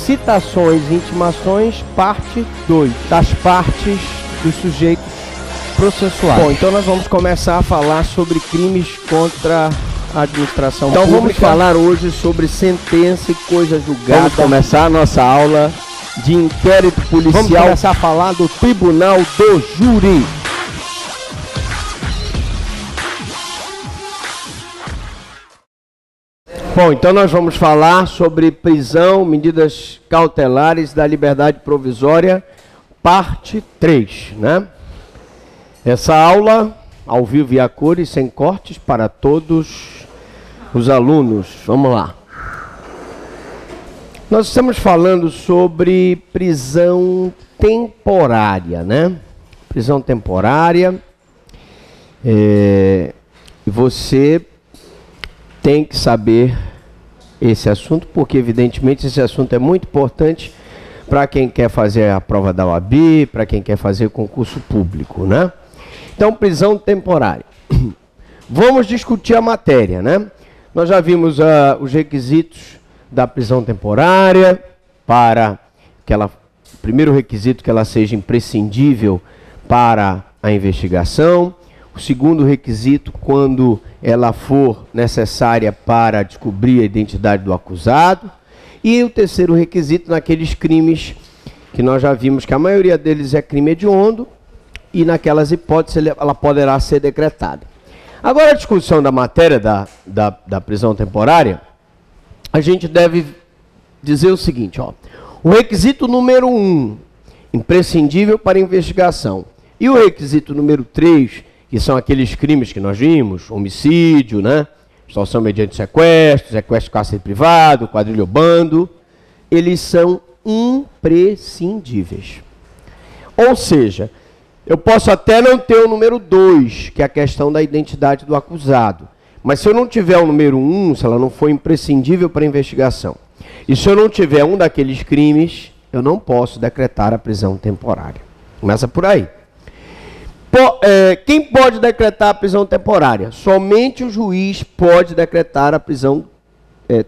citações e intimações, parte 2, das partes dos sujeitos processuais. Bom, então nós vamos começar a falar sobre crimes contra a administração pública. Então vamos falar hoje sobre sentença e coisa julgada. Vamos começar a nossa aula de inquérito policial. Vamos começar a falar do Tribunal do Júri. Bom, então nós vamos falar sobre prisão, medidas cautelares da liberdade provisória, parte 3, né? Essa aula, ao vivo e a cores, sem cortes, para todos os alunos. Vamos lá. Nós estamos falando sobre prisão temporária, né? Prisão temporária. E você tem que saber esse assunto, porque evidentemente esse assunto é muito importante para quem quer fazer a prova da OAB, para quem quer fazer concurso público, né? Então, prisão temporária. Vamos discutir a matéria, né? Nós já vimos os requisitos da prisão temporária, para que ela, primeiro requisito, que ela seja imprescindível para a investigação. O segundo requisito, quando ela for necessária para descobrir a identidade do acusado. E o terceiro requisito, naqueles crimes que nós já vimos que a maioria deles é crime hediondo, e naquelas hipóteses ela poderá ser decretada. Agora, a discussão da matéria da prisão temporária, a gente deve dizer o seguinte, ó. O requisito número 1, imprescindível para investigação. E o requisito número 3, que são aqueles crimes que nós vimos, homicídio, né? Extorsão mediante sequestro, sequestro de cárcere privado, quadrilha ou bando, eles são imprescindíveis. Ou seja, eu posso até não ter o número 2, que é a questão da identidade do acusado. Mas se eu não tiver o número 1, se ela não for imprescindível para a investigação, e se eu não tiver um daqueles crimes, eu não posso decretar a prisão temporária. Começa por aí. Quem pode decretar a prisão temporária? Somente o juiz pode decretar a prisão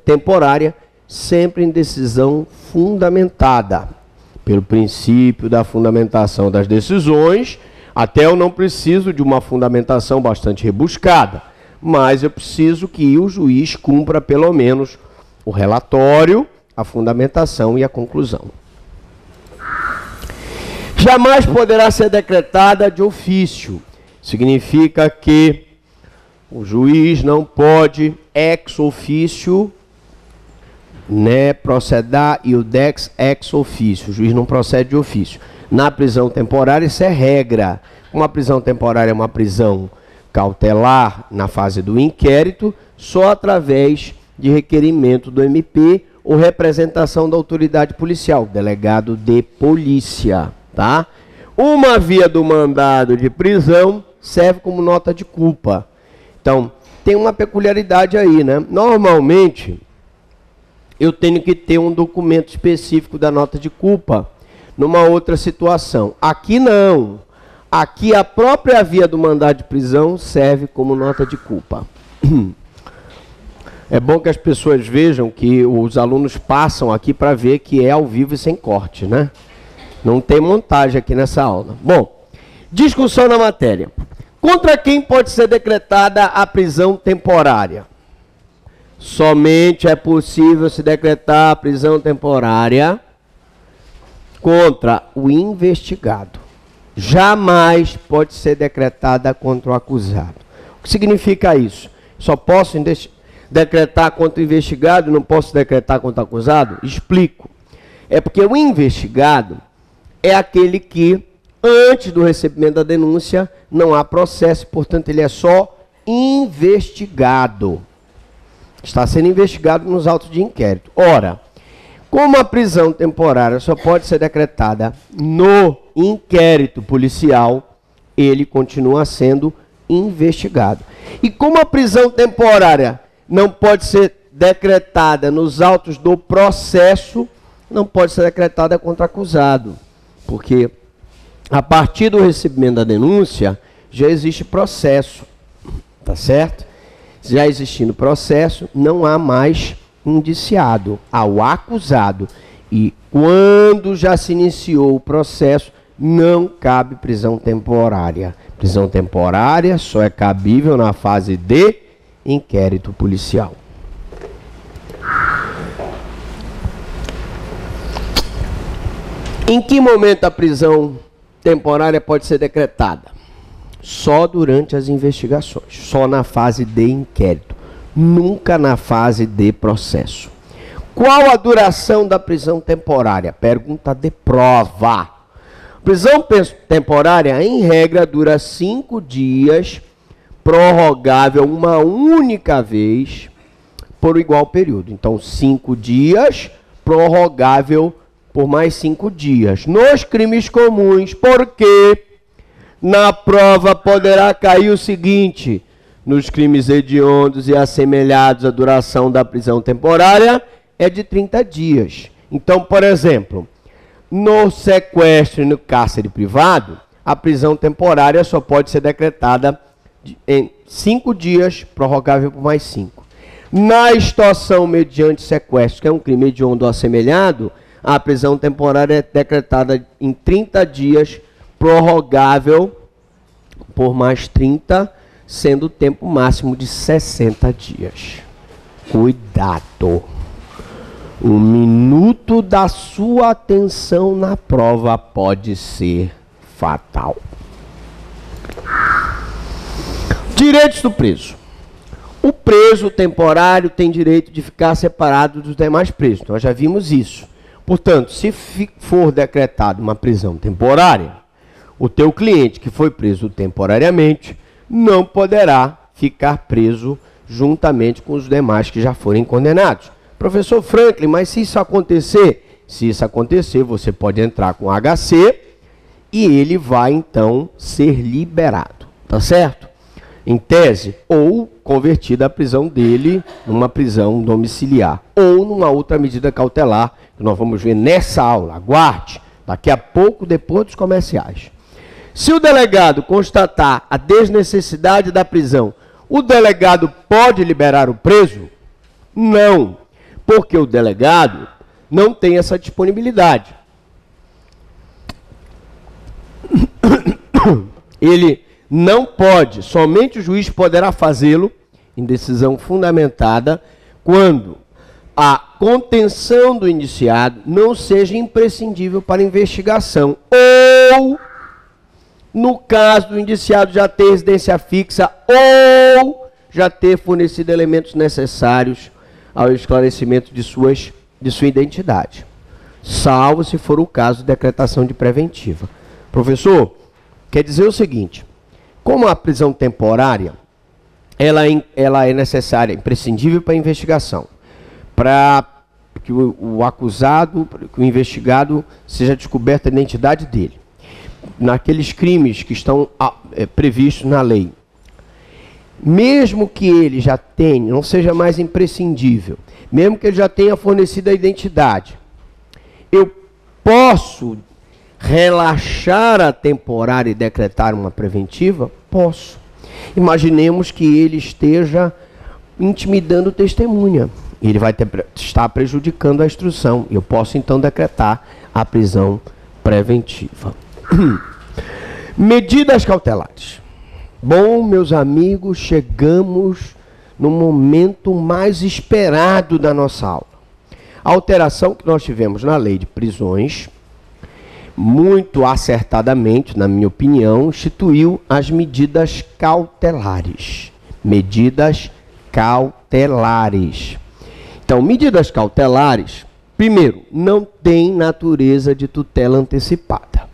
temporária, sempre em decisão fundamentada. Pelo princípio da fundamentação das decisões, até eu não preciso de uma fundamentação bastante rebuscada, mas eu preciso que o juiz cumpra pelo menos o relatório, a fundamentação e a conclusão. Jamais poderá ser decretada de ofício. Significa que o juiz não pode ex ofício, né, procedar iudex ex ofício. O juiz não procede de ofício. Na prisão temporária, isso é regra. Uma prisão temporária é uma prisão cautelar na fase do inquérito, só através de requerimento do MP ou representação da autoridade policial, delegado de polícia. Tá? Uma via do mandado de prisão serve como nota de culpa. Então, tem uma peculiaridade aí, né? Normalmente, eu tenho que ter um documento específico da nota de culpa numa outra situação. Aqui não. Aqui a própria via do mandado de prisão serve como nota de culpa. É bom que as pessoas vejam que os alunos passam aqui para ver que é ao vivo e sem corte, né? Não tem montagem aqui nessa aula. Bom, discussão na matéria. Contra quem pode ser decretada a prisão temporária? Somente é possível se decretar a prisão temporária contra o investigado. Jamais pode ser decretada contra o acusado. O que significa isso? Só posso decretar contra o investigado e não posso decretar contra o acusado? Explico. É porque o investigado é aquele que, antes do recebimento da denúncia, não há processo, portanto, ele é só investigado. Está sendo investigado nos autos de inquérito. Ora, como a prisão temporária só pode ser decretada no inquérito policial, ele continua sendo investigado. E como a prisão temporária não pode ser decretada nos autos do processo, não pode ser decretada contra acusado. Porque a partir do recebimento da denúncia, já existe processo, tá certo? Já existindo processo, não há mais indiciado, há o acusado. E quando já se iniciou o processo, não cabe prisão temporária. Prisão temporária só é cabível na fase de inquérito policial. Em que momento a prisão temporária pode ser decretada? Só durante as investigações, só na fase de inquérito, nunca na fase de processo. Qual a duração da prisão temporária? Pergunta de prova. Prisão temporária, em regra, dura 5 dias, prorrogável uma única vez por igual período. Então, 5 dias, prorrogável por mais 5 dias. Nos crimes comuns, porque na prova poderá cair o seguinte: nos crimes hediondos e assemelhados, a duração da prisão temporária é de 30 dias. Então, por exemplo, no sequestro e no cárcere privado, a prisão temporária só pode ser decretada em 5 dias, prorrogável por mais 5. Na extorsão mediante sequestro, que é um crime hediondo ou assemelhado, a prisão temporária é decretada em 30 dias, prorrogável por mais 30, sendo o tempo máximo de 60 dias. Cuidado! 1 minuto da sua atenção na prova pode ser fatal. Direitos do preso. O preso temporário tem direito de ficar separado dos demais presos. Nós já vimos isso. Portanto, se for decretada uma prisão temporária, o teu cliente que foi preso temporariamente não poderá ficar preso juntamente com os demais que já forem condenados. Professor Franklin, mas se isso acontecer, você pode entrar com HC e ele vai então ser liberado, tá certo? Em tese, ou convertida a prisão dele numa prisão domiciliar, ou numa outra medida cautelar, que nós vamos ver nessa aula. Aguarde, daqui a pouco, depois dos comerciais. Se o delegado constatar a desnecessidade da prisão, o delegado pode liberar o preso? Não, porque o delegado não tem essa disponibilidade. Ele não pode, somente o juiz poderá fazê-lo em decisão fundamentada quando a contenção do indiciado não seja imprescindível para a investigação ou, no caso do indiciado já ter residência fixa ou já ter fornecido elementos necessários ao esclarecimento de sua identidade, salvo se for o caso de decretação de preventiva. Professor, quer dizer o seguinte: como a prisão temporária, ela é necessária, imprescindível para a investigação, para que o acusado, que o investigado, seja descoberta a identidade dele, naqueles crimes que estão previstos na lei. Mesmo que ele já tenha, não seja mais imprescindível, mesmo que ele já tenha fornecido a identidade, eu posso relaxar a temporária e decretar uma preventiva? Posso. Imaginemos que ele esteja intimidando testemunha. Ele vai estar prejudicando a instrução. Eu posso então decretar a prisão preventiva. Medidas cautelares. Bom, meus amigos, chegamos no momento mais esperado da nossa aula. A alteração que nós tivemos na lei de prisões, muito acertadamente, na minha opinião, instituiu as medidas cautelares. Medidas cautelares. Então, medidas cautelares, primeiro, não tem natureza de tutela antecipada.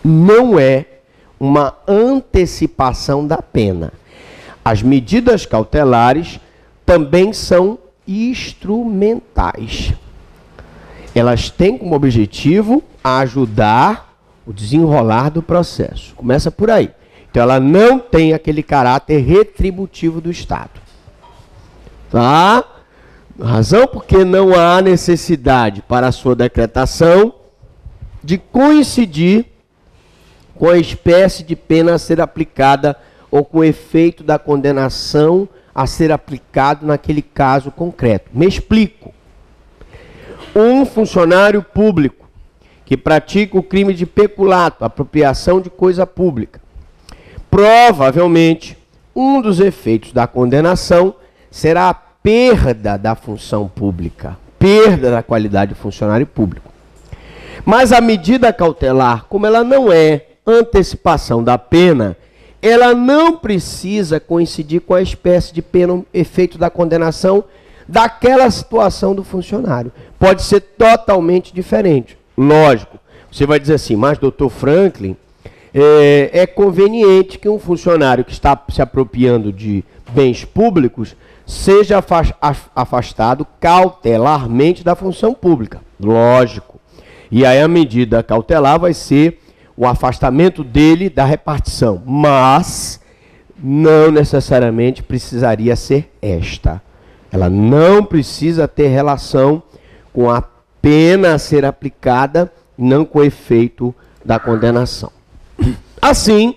Não é uma antecipação da pena. As medidas cautelares também são instrumentais. Elas têm como objetivo ajudar o desenrolar do processo. Começa por aí. Então, ela não tem aquele caráter retributivo do Estado. Tá? Razão porque não há necessidade para a sua decretação de coincidir com a espécie de pena a ser aplicada ou com o efeito da condenação a ser aplicado naquele caso concreto. Me explico. Um funcionário público que pratica o crime de peculato, apropriação de coisa pública, provavelmente um dos efeitos da condenação será a perda da função pública, perda da qualidade de funcionário público. Mas a medida cautelar, como ela não é antecipação da pena, ela não precisa coincidir com a espécie de pena, efeito da condenação daquela situação do funcionário. Pode ser totalmente diferente. Lógico, você vai dizer assim, mas doutor Franklin, é conveniente que um funcionário que está se apropriando de bens públicos seja afastado cautelarmente da função pública. Lógico. E aí a medida cautelar vai ser o afastamento dele da repartição. Mas não necessariamente precisaria ser esta. Ela não precisa ter relação com a pena a ser aplicada, não com o efeito da condenação. Assim,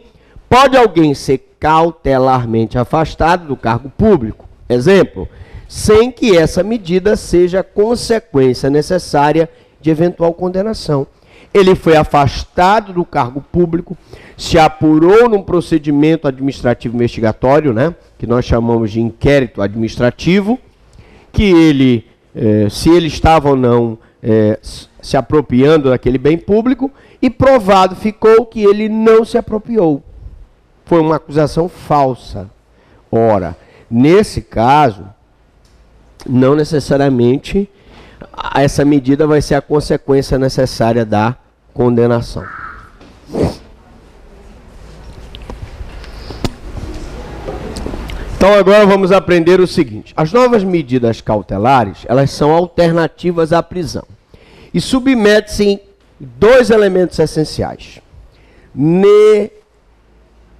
pode alguém ser cautelarmente afastado do cargo público, exemplo, sem que essa medida seja consequência necessária de eventual condenação. Ele foi afastado do cargo público, se apurou num procedimento administrativo investigatório, né, que nós chamamos de inquérito administrativo, que ele, se ele estava ou não se apropriando daquele bem público, e provado ficou que ele não se apropriou. Foi uma acusação falsa. Ora, nesse caso, não necessariamente essa medida vai ser a consequência necessária da condenação. Então agora vamos aprender o seguinte. As novas medidas cautelares, elas são alternativas à prisão. E submetem-se dois elementos essenciais.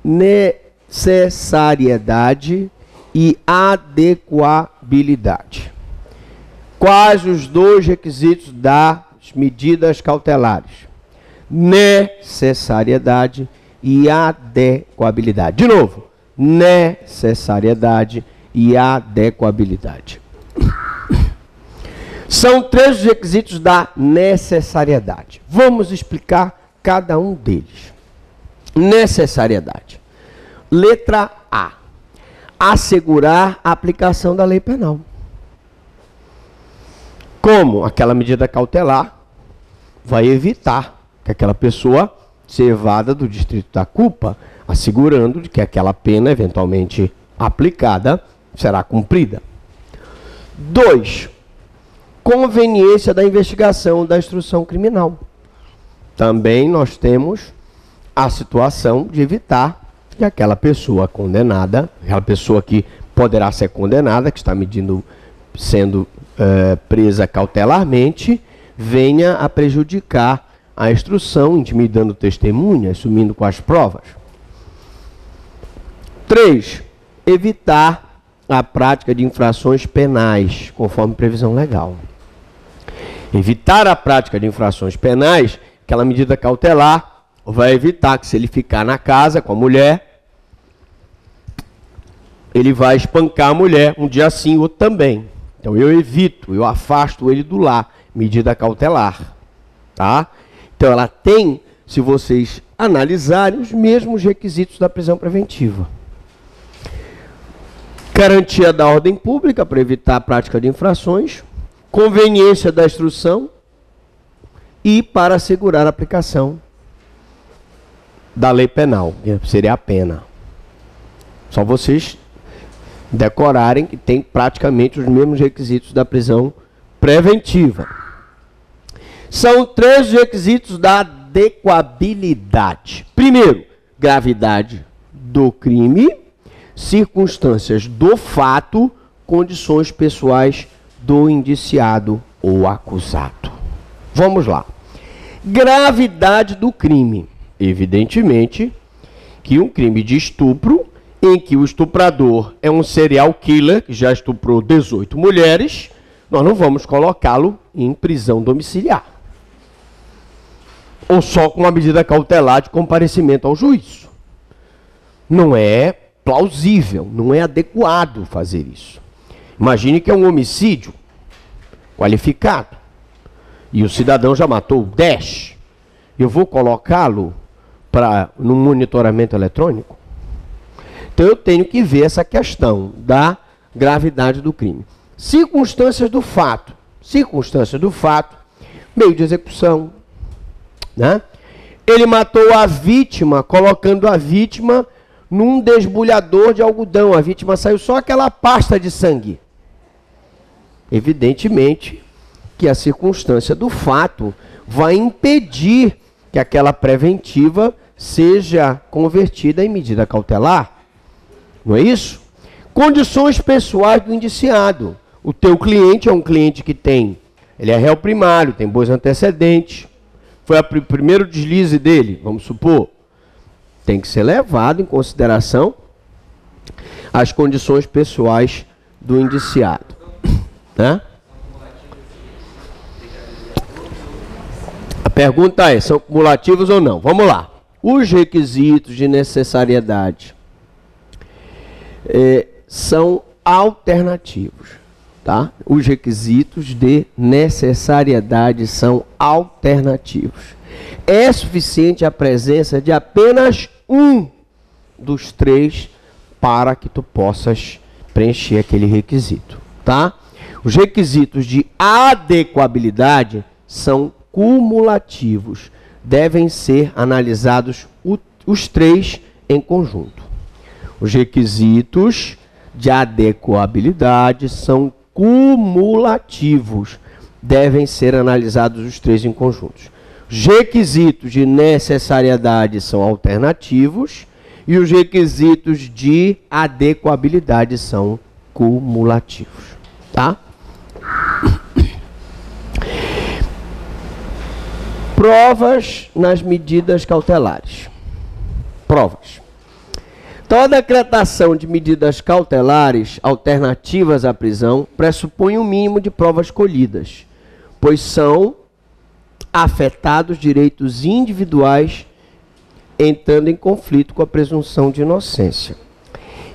Necessariedade e adequabilidade. Quais os dois requisitos das medidas cautelares? Necessariedade e adequabilidade. De novo, necessariedade e adequabilidade. São três os requisitos da necessariedade. Vamos explicar cada um deles. Necessariedade. Letra A. Assegurar a aplicação da lei penal. Como aquela medida cautelar vai evitar que aquela pessoa seja evada do distrito da culpa, assegurando de que aquela pena eventualmente aplicada será cumprida. 2. Conveniência da investigação da instrução criminal. Também nós temos a situação de evitar que aquela pessoa condenada, aquela pessoa que poderá ser condenada, que está sendo presa cautelarmente, venha a prejudicar a instrução, intimidando testemunhas, sumindo com as provas. 3. Evitar a prática de infrações penais, conforme previsão legal. Evitar a prática de infrações penais, aquela medida cautelar vai evitar que, se ele ficar na casa com a mulher, ele vai espancar a mulher um dia sim, outro também. Então eu evito, eu afasto ele do lar, medida cautelar. Tá? Então ela tem, se vocês analisarem, os mesmos requisitos da prisão preventiva. Garantia da ordem pública para evitar a prática de infrações, conveniência da instrução e para assegurar a aplicação da lei penal, que seria a pena. Só vocês decorarem que tem praticamente os mesmos requisitos da prisão preventiva. São três requisitos da adequabilidade. Primeiro, gravidade do crime, circunstâncias do fato, condições pessoais do indiciado ou acusado. Vamos lá. Gravidade do crime. Evidentemente que um crime de estupro, em que o estuprador é um serial killer, que já estuprou 18 mulheres, nós não vamos colocá-lo em prisão domiciliar. Ou só com uma medida cautelar de comparecimento ao juízo. Não é plausível, não é adequado fazer isso. Imagine que é um homicídio qualificado. e o cidadão já matou 10, eu vou colocá-lo no monitoramento eletrônico? Então eu tenho que ver essa questão da gravidade do crime. Circunstâncias do fato. Circunstâncias do fato, meio de execução, né? Ele matou a vítima, colocando a vítima num desbulhador de algodão. A vítima saiu só aquela pasta de sangue. Evidentemente que a circunstância do fato vai impedir que aquela preventiva seja convertida em medida cautelar. Não é isso? Condições pessoais do indiciado. O teu cliente é um cliente que ele é réu primário, tem bons antecedentes. Foi o primeiro deslize dele, vamos supor. Tem que ser levado em consideração as condições pessoais do indiciado. Né? A pergunta é, são cumulativos ou não? Vamos lá. Os requisitos de necessariedade são alternativos. Tá? Os requisitos de necessariedade são alternativos. É suficiente a presença de apenas um dos 3 para que tu possas preencher aquele requisito. Tá? Os requisitos de adequabilidade são cumulativos. Devem ser analisados os 3 em conjunto. Os requisitos de adequabilidade são cumulativos. Devem ser analisados os 3 em conjuntos. Os requisitos de necessariedade são alternativos e os requisitos de adequabilidade são cumulativos. Tá? Provas nas medidas cautelares. Provas. Então, a decretação de medidas cautelares alternativas à prisão pressupõe um mínimo de provas colhidas, pois são afetados direitos individuais, entrando em conflito com a presunção de inocência.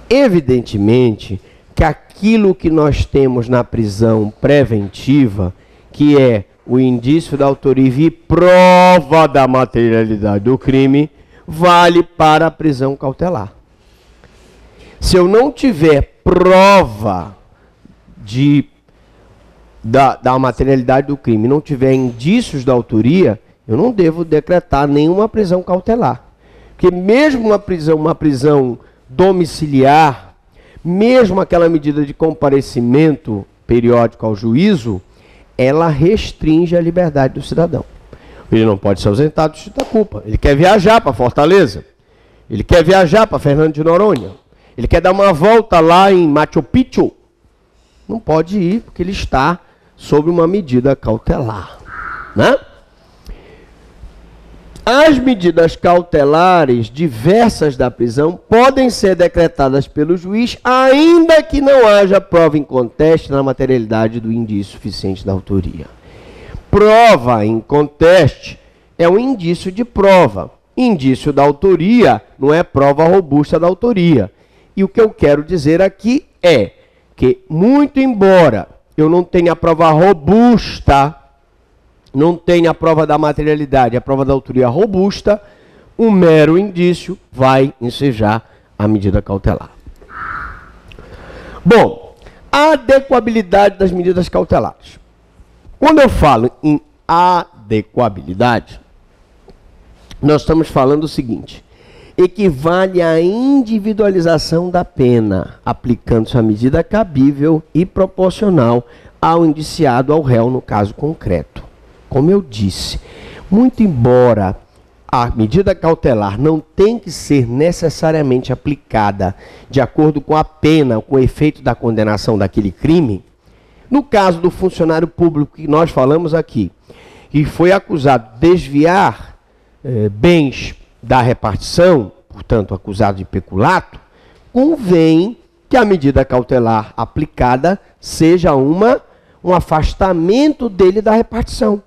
Evidentemente que aquilo que nós temos na prisão preventiva, que é o indício da autoria e prova da materialidade do crime, vale para a prisão cautelar. Se eu não tiver prova da materialidade do crime, não tiver indícios da autoria, eu não devo decretar nenhuma prisão cautelar. Porque mesmo uma prisão domiciliar, mesmo aquela medida de comparecimento periódico ao juízo, ela restringe a liberdade do cidadão. Ele não pode se ausentar do sítio da culpa. Ele quer viajar para Fortaleza. Ele quer viajar para Fernando de Noronha. Ele quer dar uma volta lá em Machu Picchu. Não pode ir, porque ele está sob uma medida cautelar. Né? As medidas cautelares diversas da prisão podem ser decretadas pelo juiz, ainda que não haja prova em conteste na materialidade do indício suficiente da autoria. Prova em conteste é um indício de prova. Indício da autoria não é prova robusta da autoria. E o que eu quero dizer aqui é que, muito embora eu não tenha prova robusta, não tenha a prova da materialidade, a prova da autoria robusta, um mero indício vai ensejar a medida cautelar. Bom, a adequabilidade das medidas cautelares. Quando eu falo em adequabilidade, nós estamos falando o seguinte: equivale à individualização da pena, aplicando-se a medida cabível e proporcional ao indiciado, ao réu, no caso concreto. Como eu disse, muito embora a medida cautelar não tem que ser necessariamente aplicada de acordo com a pena, com o efeito da condenação daquele crime, no caso do funcionário público que nós falamos aqui, e foi acusado de desviar bens da repartição, portanto acusado de peculato, convém que a medida cautelar aplicada seja um afastamento dele da repartição.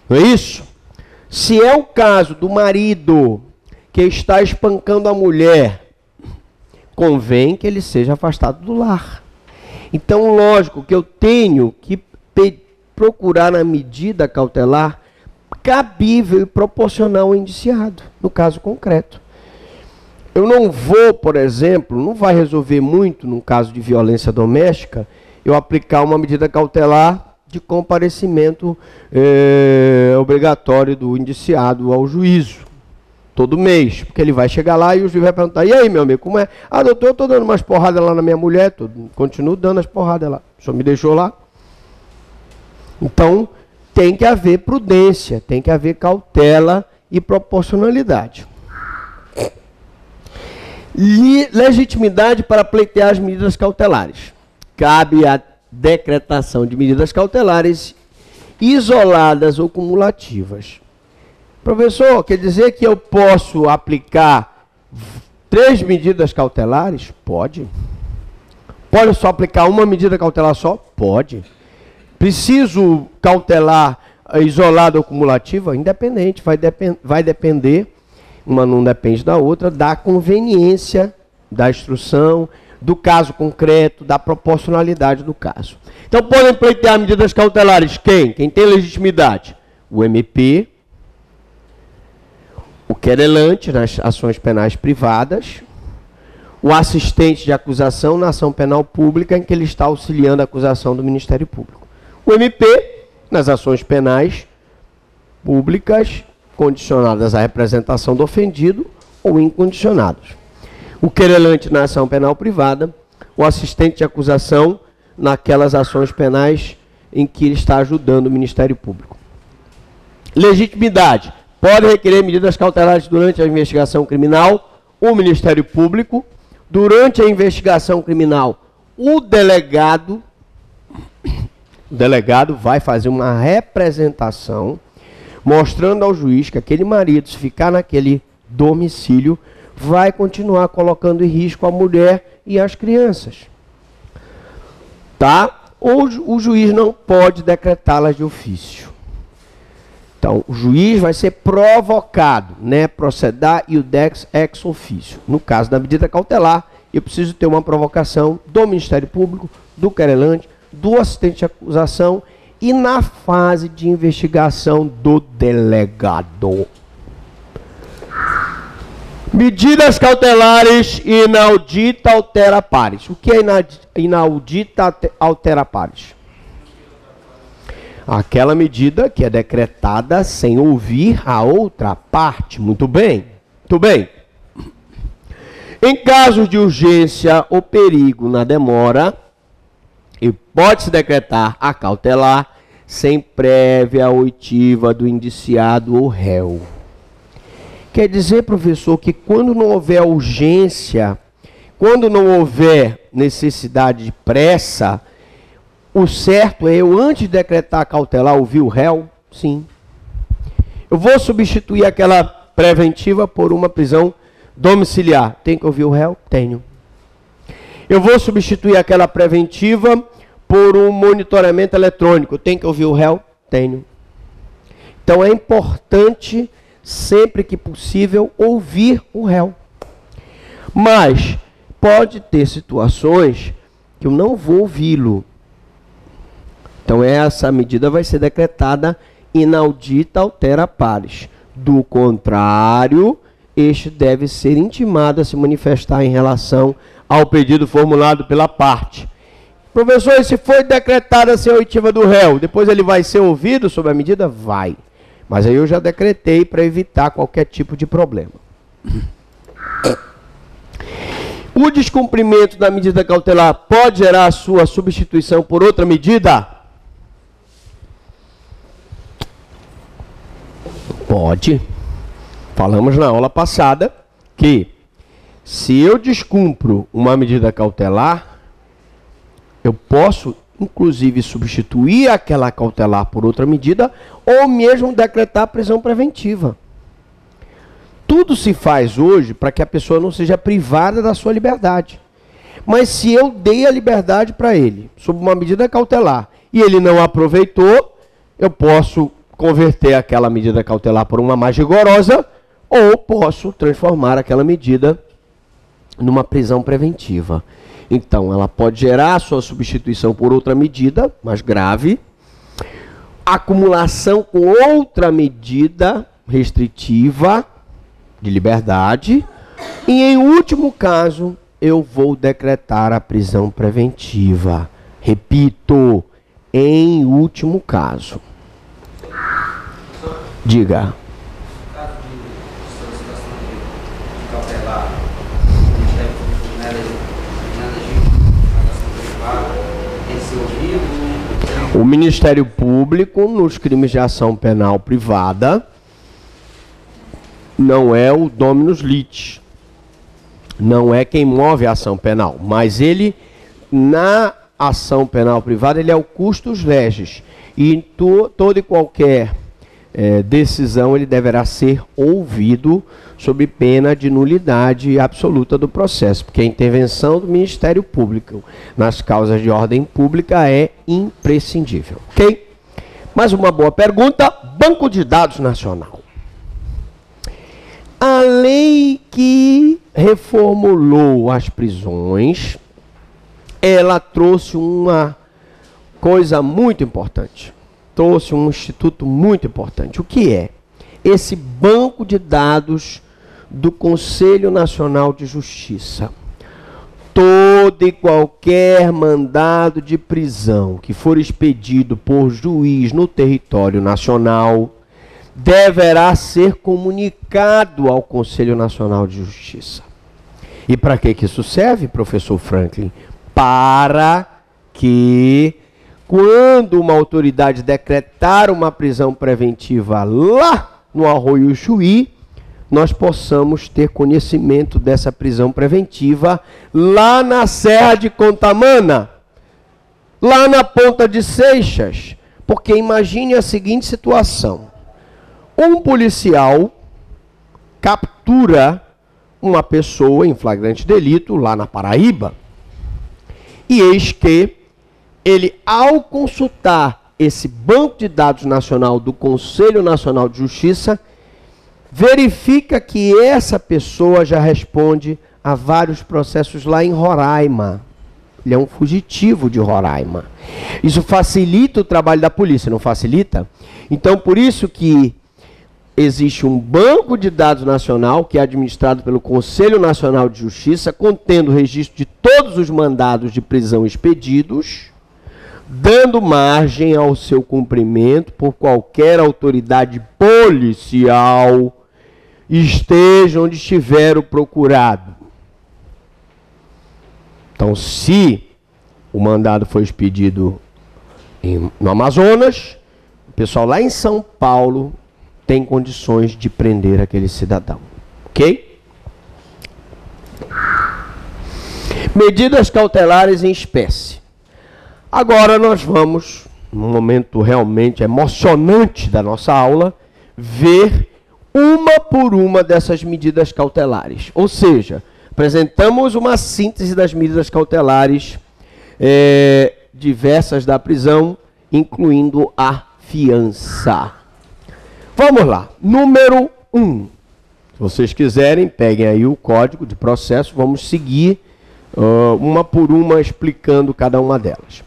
Não é isso? Se é o caso do marido que está espancando a mulher, convém que ele seja afastado do lar. Então, lógico que eu tenho que procurar na medida cautelar cabível e proporcional ao indiciado, no caso concreto. Eu não vou, por exemplo, não vai resolver muito, num caso de violência doméstica, eu aplicar uma medida cautelar de comparecimento obrigatório do indiciado ao juízo, todo mês, porque ele vai chegar lá e o juiz vai perguntar, e aí, meu amigo, como é? Ah, doutor, eu estou dando umas porradas lá na minha mulher, continuo dando as porradas lá, o senhor me deixou lá. Então, tem que haver prudência, tem que haver cautela e proporcionalidade. Legitimidade para pleitear as medidas cautelares. Cabe a decretação de medidas cautelares isoladas ou cumulativas. Professor, quer dizer que eu posso aplicar 3 medidas cautelares? Pode. Pode só aplicar uma medida cautelar só? Pode. Preciso cautelar isolada ou cumulativa? Independente, vai depender, uma não depende da outra, da conveniência da instrução, do caso concreto, da proporcionalidade do caso. Então, podem pleitear medidas cautelares quem? Quem tem legitimidade? O MP, o querelante nas ações penais privadas, o assistente de acusação na ação penal pública em que ele está auxiliando a acusação do Ministério Público. O MP, nas ações penais públicas, condicionadas à representação do ofendido ou incondicionados. O querelante na ação penal privada, o assistente de acusação naquelas ações penais em que ele está ajudando o Ministério Público. Legitimidade. Pode requerer medidas cautelares durante a investigação criminal, o Ministério Público. Durante a investigação criminal, o delegado vai fazer uma representação mostrando ao juiz que aquele marido, se ficar naquele domicílio, vai continuar colocando em risco a mulher e as crianças. Tá? O juiz não pode decretá-las de ofício. Então, o juiz vai ser provocado, né? Procedar e o dex ex officio. No caso da medida cautelar, eu preciso ter uma provocação do Ministério Público, do querelante, do assistente de acusação e na fase de investigação do delegado. Medidas cautelares inaudita altera pares. O que é inaudita altera pares? Aquela medida que é decretada sem ouvir a outra parte. Muito bem. Muito bem. Em casos de urgência ou perigo na demora, e pode-se decretar a cautelar sem prévia oitiva do indiciado ou réu. Quer dizer, professor, que quando não houver urgência, quando não houver necessidade de pressa, o certo é eu, antes de decretar a cautelar, ouvir o réu? Sim. Eu vou substituir aquela preventiva por uma prisão domiciliar. Tem que ouvir o réu? Tenho. Eu vou substituir aquela preventiva por um monitoramento eletrônico. Tem que ouvir o réu? Tenho. Então é importante, sempre que possível, ouvir o réu. Mas pode ter situações que eu não vou ouvi-lo. Então essa medida vai ser decretada inaudita altera pares. Do contrário, este deve ser intimado a se manifestar em relação ao pedido formulado pela parte. Professor, se foi decretada sem a oitiva do réu, depois ele vai ser ouvido sobre a medida? Vai. Mas aí eu já decretei para evitar qualquer tipo de problema. O descumprimento da medida cautelar pode gerar a sua substituição por outra medida? Pode. Falamos na aula passada que se eu descumpro uma medida cautelar, eu posso, inclusive, substituir aquela cautelar por outra medida ou mesmo decretar prisão preventiva. Tudo se faz hoje para que a pessoa não seja privada da sua liberdade. Mas se eu dei a liberdade para ele, sob uma medida cautelar, e ele não aproveitou, eu posso converter aquela medida cautelar por uma mais rigorosa ou posso transformar aquela medida numa prisão preventiva. Então, ela pode gerar a sua substituição por outra medida mais grave. acumulação com outra medida restritiva de liberdade. E, em último caso, eu vou decretar a prisão preventiva. Repito, em último caso. Diga. No caso de solicitação de cautelar, o Ministério Público não elegiu a ação privada, tem que ser ouvido. O Ministério Público, nos crimes de ação penal privada, não é o dominus litis. Não é quem move a ação penal, mas ele, na ação penal privada, ele é o custos legis. E em toda e qualquer decisão, ele deverá ser ouvido sob pena de nulidade absoluta do processo, porque a intervenção do Ministério Público nas causas de ordem pública é imprescindível. Ok? Mais uma boa pergunta. Banco de Dados Nacional. A lei que reformulou as prisões, ela trouxe uma coisa muito importante. Trouxe um instituto muito importante. O que é? Esse banco de dados do Conselho Nacional de Justiça. Todo e qualquer mandado de prisão que for expedido por juiz no território nacional deverá ser comunicado ao Conselho Nacional de Justiça. E para que isso serve, professor Franklin? Para que, quando uma autoridade decretar uma prisão preventiva lá no Arroio Chuí, nós possamos ter conhecimento dessa prisão preventiva lá na Serra de Contamana, lá na Ponta de Seixas. Porque imagine a seguinte situação. Um policial captura uma pessoa em flagrante delito lá na Paraíba. E eis que ele, ao consultar esse banco de dados nacional do Conselho Nacional de Justiça, verifica que essa pessoa já responde a vários processos lá em Roraima. Ele é um fugitivo de Roraima. Isso facilita o trabalho da polícia, não facilita? Então, por isso que existe um banco de dados nacional, que é administrado pelo Conselho Nacional de Justiça, contendo o registro de todos os mandados de prisão expedidos, dando margem ao seu cumprimento por qualquer autoridade policial, esteja onde estiver o procurado. Então, se o mandado foi expedido no Amazonas, o pessoal lá em São Paulo tem condições de prender aquele cidadão. Ok? Medidas cautelares em espécie. Agora nós vamos, num momento realmente emocionante da nossa aula, ver uma por uma dessas medidas cautelares. Ou seja, apresentamos uma síntese das medidas cautelares diversas da prisão, incluindo a fiança. Vamos lá. Número 1. Se vocês quiserem, peguem aí o código de processo. Vamos seguir uma por uma explicando cada uma delas.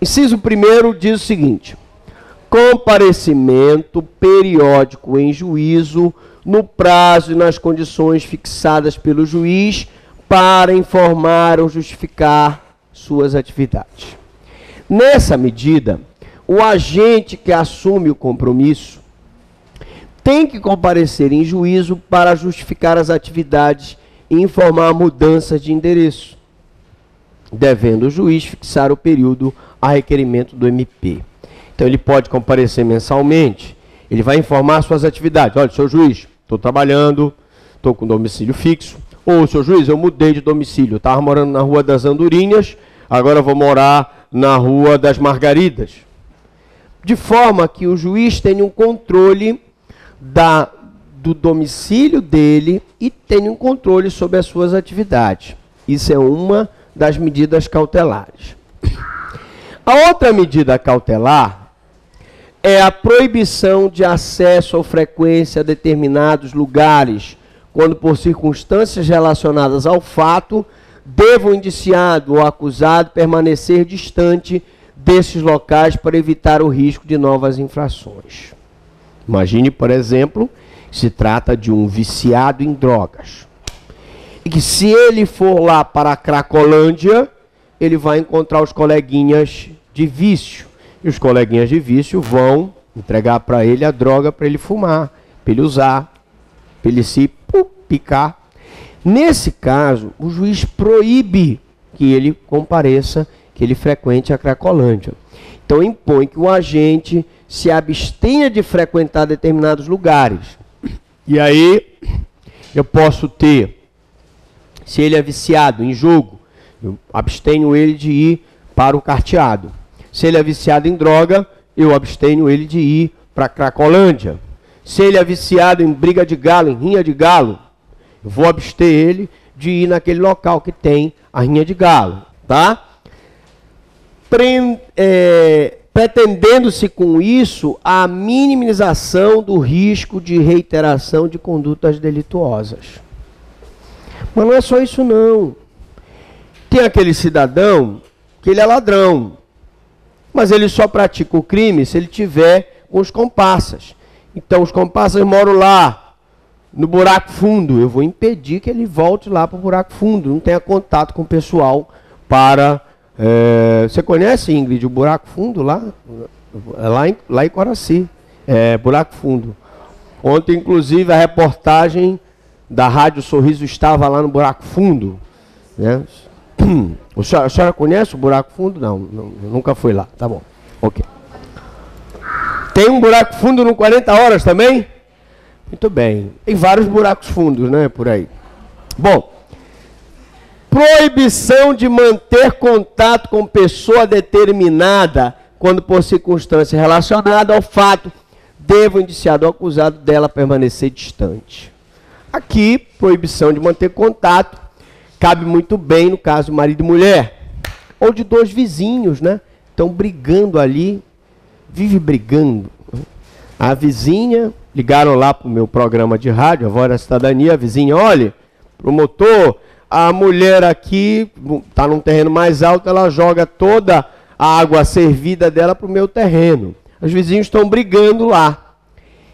Inciso 1 diz o seguinte: comparecimento periódico em juízo no prazo e nas condições fixadas pelo juiz para informar ou justificar suas atividades. Nessa medida, o agente que assume o compromisso tem que comparecer em juízo para justificar as atividades e informar mudanças de endereço, devendo o juiz fixar o período a requerimento do MP. Então, ele pode comparecer mensalmente, ele vai informar suas atividades. Olha, senhor juiz, estou trabalhando, estou com domicílio fixo. Ou, senhor juiz, eu mudei de domicílio, estava morando na Rua das Andorinhas, agora vou morar na Rua das Margaridas. De forma que o juiz tenha um controle do domicílio dele e tenha um controle sobre as suas atividades. Isso é uma das medidas cautelares. A outra medida cautelar é a proibição de acesso ou frequência a determinados lugares, quando por circunstâncias relacionadas ao fato, deva o indiciado ou acusado permanecer distante desses locais para evitar o risco de novas infrações. Imagine, por exemplo, que se trata de um viciado em drogas. E que se ele for lá para a Cracolândia, ele vai encontrar os coleguinhas de vício. E os coleguinhas de vício vão entregar para ele a droga para ele fumar, para ele usar, para ele se picar. Nesse caso, o juiz proíbe que ele compareça, que ele frequente a Cracolândia. Então impõe que o agente se abstenha de frequentar determinados lugares. E aí eu posso ter, se ele é viciado em jogo, eu abstenho ele de ir para o carteado. Se ele é viciado em droga, eu abstenho ele de ir para a Cracolândia. Se ele é viciado em briga de galo, em rinha de galo, eu vou abster ele de ir naquele local que tem a rinha de galo, tá? Pretendendo-se com isso a minimização do risco de reiteração de condutas delituosas. Mas não é só isso não. Tem aquele cidadão que ele é ladrão, mas ele só pratica o crime se ele tiver com os comparsas. Então os comparsas moram lá, no buraco fundo. Eu vou impedir que ele volte lá para o buraco fundo, não tenha contato com o pessoal para... você conhece, Ingrid, o buraco fundo lá? Lá em Coraci. Buraco fundo. Ontem, inclusive, a reportagem da Rádio Sorriso estava lá no buraco fundo. Né? A senhora conhece o buraco fundo? Não, nunca foi lá. Tá bom. Ok. Tem um buraco fundo no 40 Horas também? Muito bem. Tem vários buracos fundos, né, por aí. Bom, proibição de manter contato com pessoa determinada quando por circunstância relacionada ao fato deva o indiciado ou acusado dela permanecer distante. Aqui, proibição de manter contato cabe muito bem no caso de marido e mulher, ou de dois vizinhos, né? Estão brigando ali, vive brigando. A vizinha, ligaram lá para o meu programa de rádio, a Voz da Cidadania, a vizinha, olha, promotor, a mulher aqui está num terreno mais alto, ela joga toda a água servida dela para o meu terreno. Os vizinhos estão brigando lá.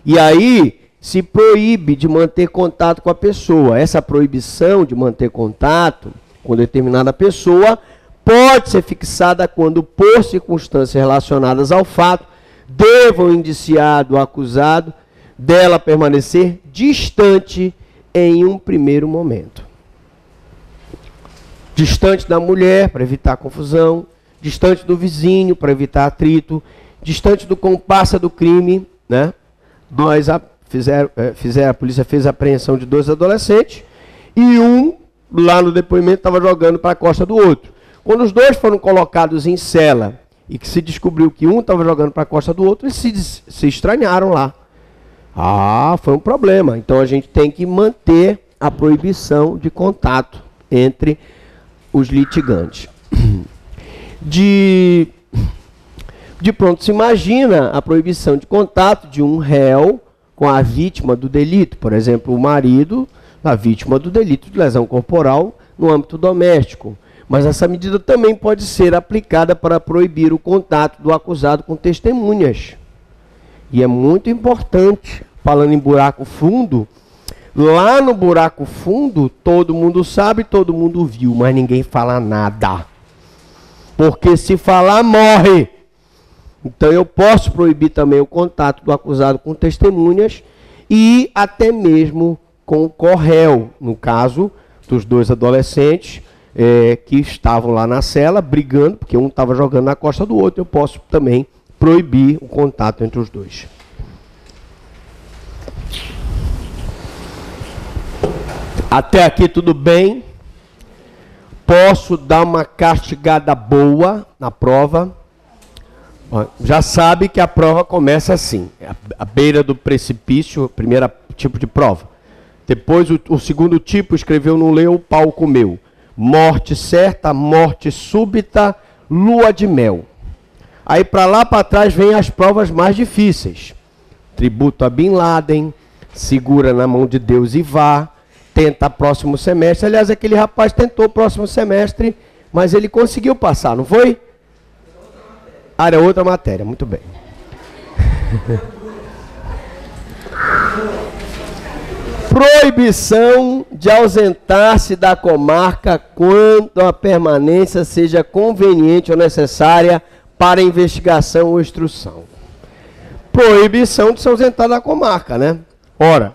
E aí se proíbe de manter contato com a pessoa. Essa proibição de manter contato com determinada pessoa pode ser fixada quando, por circunstâncias relacionadas ao fato, deva o indiciado ou acusado dela permanecer distante em um primeiro momento. Distante da mulher, para evitar confusão, distante do vizinho, para evitar atrito, distante do comparsa do crime, né? A polícia fez a apreensão de 2 adolescentes e um, lá no depoimento, estava jogando para a costa do outro. Quando os dois foram colocados em cela e que se descobriu que um estava jogando para a costa do outro, eles se estranharam lá. Foi um problema. Então a gente tem que manter a proibição de contato entre os litigantes. De pronto se imagina a proibição de contato de um réu com a vítima do delito. Por exemplo, o marido, a vítima do delito de lesão corporal no âmbito doméstico. Mas essa medida também pode ser aplicada para proibir o contato do acusado com testemunhas. E é muito importante, falando em buraco fundo, lá no buraco fundo, todo mundo sabe, todo mundo viu, mas ninguém fala nada. Porque se falar, morre. Então eu posso proibir também o contato do acusado com testemunhas e até mesmo com o corréu, no caso dos 2 adolescentes que estavam lá na cela brigando, porque um estava jogando na costa do outro, eu posso também proibir o contato entre os dois. Até aqui tudo bem? Posso dar uma castigada boa na prova? Já sabe que a prova começa assim, à beira do precipício, primeiro tipo de prova. Depois o segundo tipo, escreveu, não leu, o pau comeu. Morte certa, morte súbita, lua de mel. Aí para lá para trás vem as provas mais difíceis. Tributo a Bin Laden, segura na mão de Deus e vá, tenta próximo semestre. Aliás, aquele rapaz tentou próximo semestre, mas ele conseguiu passar, não foi? é outra matéria, muito bem. Proibição de ausentar-se da comarca quando a permanência seja conveniente ou necessária para investigação ou instrução. Proibição de se ausentar da comarca, né? Ora,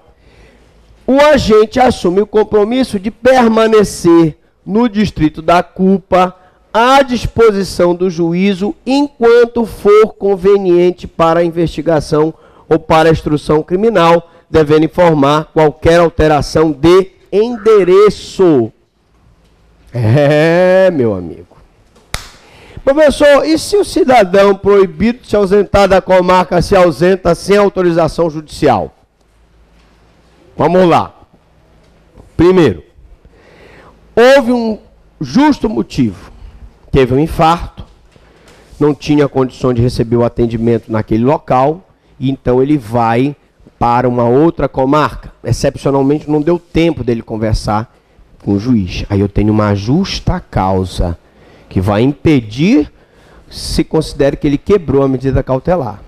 o agente assume o compromisso de permanecer no distrito da culpa à disposição do juízo enquanto for conveniente para a investigação ou para a instrução criminal, devendo informar qualquer alteração de endereço. Meu amigo. Professor, e se o cidadão proibido de se ausentar da comarca se ausenta sem autorização judicial? Vamos lá. Primeiro, houve um justo motivo. Teve um infarto, não tinha condições de receber o atendimento naquele local, e então ele vai para uma outra comarca. Excepcionalmente não deu tempo dele conversar com o juiz. Aí eu tenho uma justa causa que vai impedir se considere que ele quebrou a medida cautelar.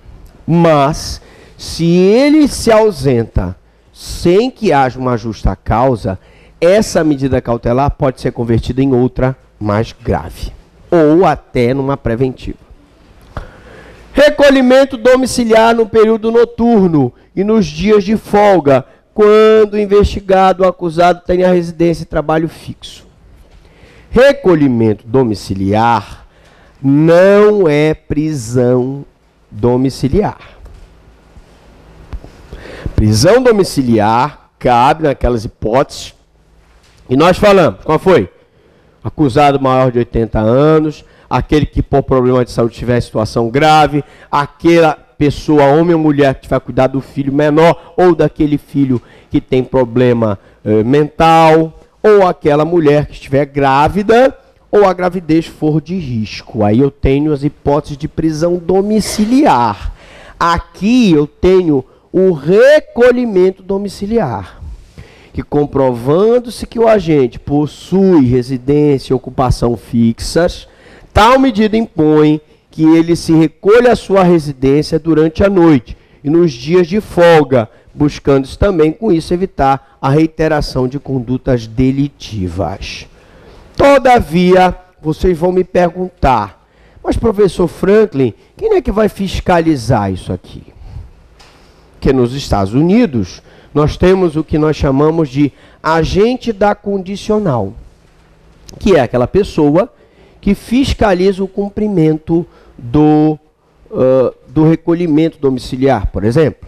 Mas, se ele se ausenta sem que haja uma justa causa, essa medida cautelar pode ser convertida em outra mais grave, ou até numa preventiva. Recolhimento domiciliar no período noturno e nos dias de folga, quando o investigado ou acusado tem a residência e trabalho fixo. Recolhimento domiciliar não é prisão domiciliar. Prisão domiciliar cabe naquelas hipóteses e nós falamos, qual foi? Acusado maior de 80 anos, aquele que por problema de saúde tiver situação grave, aquela pessoa, homem ou mulher, que vai cuidar do filho menor, ou daquele filho que tem problema mental, ou aquela mulher que estiver grávida, ou a gravidez for de risco. Aí eu tenho as hipóteses de prisão domiciliar. Aqui eu tenho o recolhimento domiciliar, que comprovando-se que o agente possui residência e ocupação fixas, tal medida impõe que ele se recolha à sua residência durante a noite e nos dias de folga, buscando-se também com isso evitar a reiteração de condutas delitivas. Todavia, vocês vão me perguntar, mas professor Franklin, quem é que vai fiscalizar isso aqui? Porque nos Estados Unidos, nós temos o que nós chamamos de agente da condicional, que é aquela pessoa que fiscaliza o cumprimento do recolhimento domiciliar, por exemplo.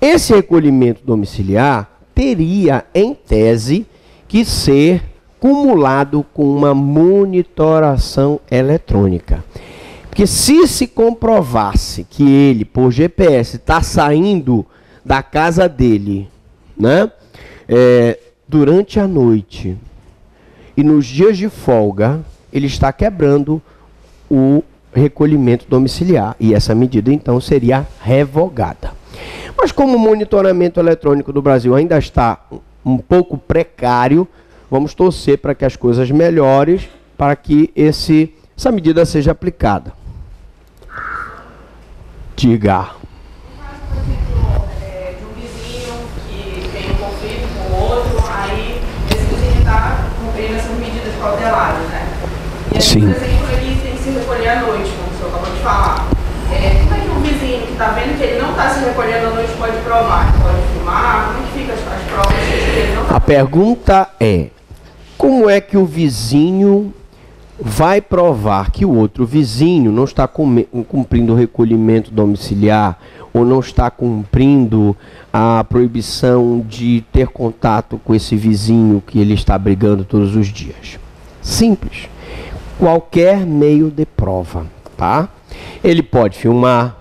Esse recolhimento domiciliar teria, em tese, que ser cumulado com uma monitoração eletrônica. Porque se comprovasse que ele, por GPS, está saindo da casa dele, né, durante a noite e nos dias de folga, ele está quebrando o recolhimento domiciliar. E essa medida, então, seria revogada. Mas como o monitoramento eletrônico do Brasil ainda está um pouco precário, vamos torcer para que as coisas melhorem, para que essa medida seja aplicada. Diga. De um vizinho que tem um conflito com o outro, aí esse vizinho está cumprindo essas medidas cautelares, né? E aí, Sim. por exemplo, ele tem que se recolher à noite, como o senhor acabou de falar. Como é que um vizinho que está vendo que ele não está se recolhendo à noite pode provar? Pode filmar? Como é que fica as provas que ele não está? A pergunta é, como é que o vizinho vai provar que o outro vizinho não está cumprindo o recolhimento domiciliar ou não está cumprindo a proibição de ter contato com esse vizinho que ele está brigando todos os dias? Simples. Qualquer meio de prova, tá? Ele pode filmar,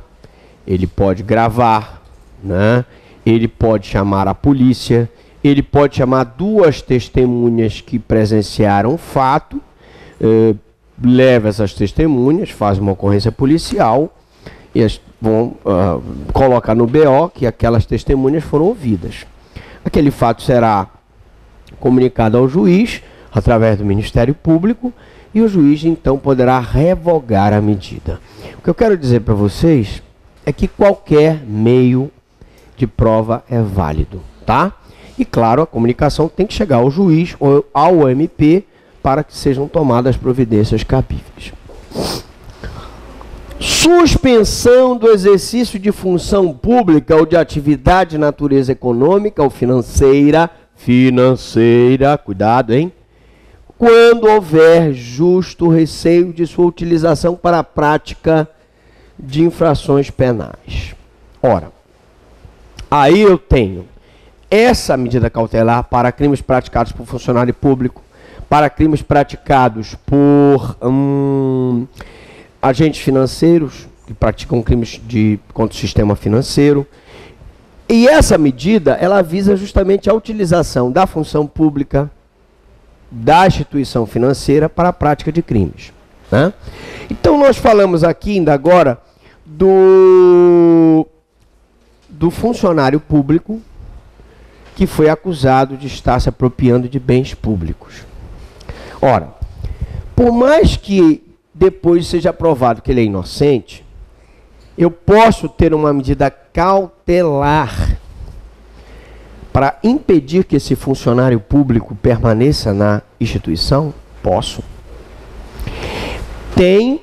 ele pode gravar, né? Ele pode chamar a polícia, ele pode chamar duas testemunhas que presenciaram o fato, leva essas testemunhas, faz uma ocorrência policial e eles vão colocar no BO que aquelas testemunhas foram ouvidas. Aquele fato será comunicado ao juiz através do Ministério Público e o juiz então poderá revogar a medida. O que eu quero dizer para vocês é que qualquer meio de prova é válido, tá? E claro, a comunicação tem que chegar ao juiz ou ao MP para que sejam tomadas providências cabíveis. Suspensão do exercício de função pública ou de atividade de natureza econômica ou financeira, cuidado, hein? Quando houver justo receio de sua utilização para a prática de infrações penais. Ora, aí eu tenho essa medida cautelar para crimes praticados por funcionário público, para crimes praticados por agentes financeiros, que praticam crimes contra o sistema financeiro. E essa medida, ela visa justamente a utilização da função pública, da instituição financeira para a prática de crimes, né? Então nós falamos aqui ainda agora do funcionário público que foi acusado de estar se apropriando de bens públicos. Ora, por mais que depois seja provado que ele é inocente, eu posso ter uma medida cautelar para impedir que esse funcionário público permaneça na instituição? Posso. Tem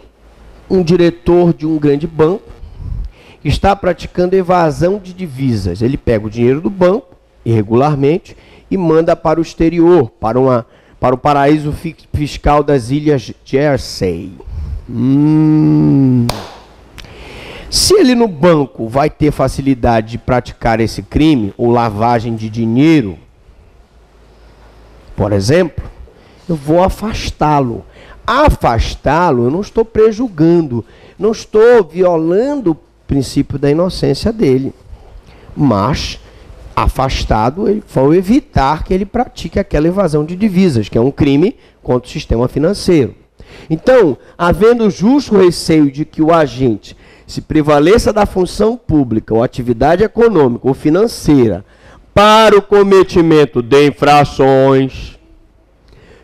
um diretor de um grande banco que está praticando evasão de divisas. Ele pega o dinheiro do banco, irregularmente, e manda para o exterior, para o paraíso fiscal das Ilhas Jersey. Se ele no banco vai ter facilidade de praticar esse crime, ou lavagem de dinheiro, por exemplo, eu vou afastá-lo. Afastá-lo, eu não estou prejulgando, não estou violando o princípio da inocência dele. Mas, afastado, ele vai evitar que ele pratique aquela evasão de divisas, que é um crime contra o sistema financeiro. Então, havendo justo receio de que o agente se prevaleça da função pública ou atividade econômica ou financeira para o cometimento de infrações,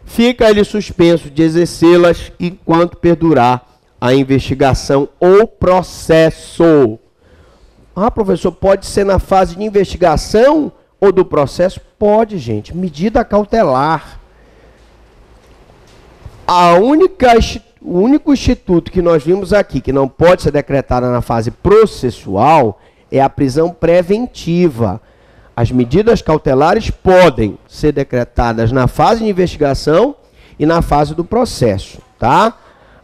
fica ele suspenso de exercê-las enquanto perdurar a investigação ou processo. Ah, professor, pode ser na fase de investigação ou do processo? Pode, gente. Medida cautelar. O único instituto que nós vimos aqui que não pode ser decretada na fase processual é a prisão preventiva. As medidas cautelares podem ser decretadas na fase de investigação e na fase do processo, tá?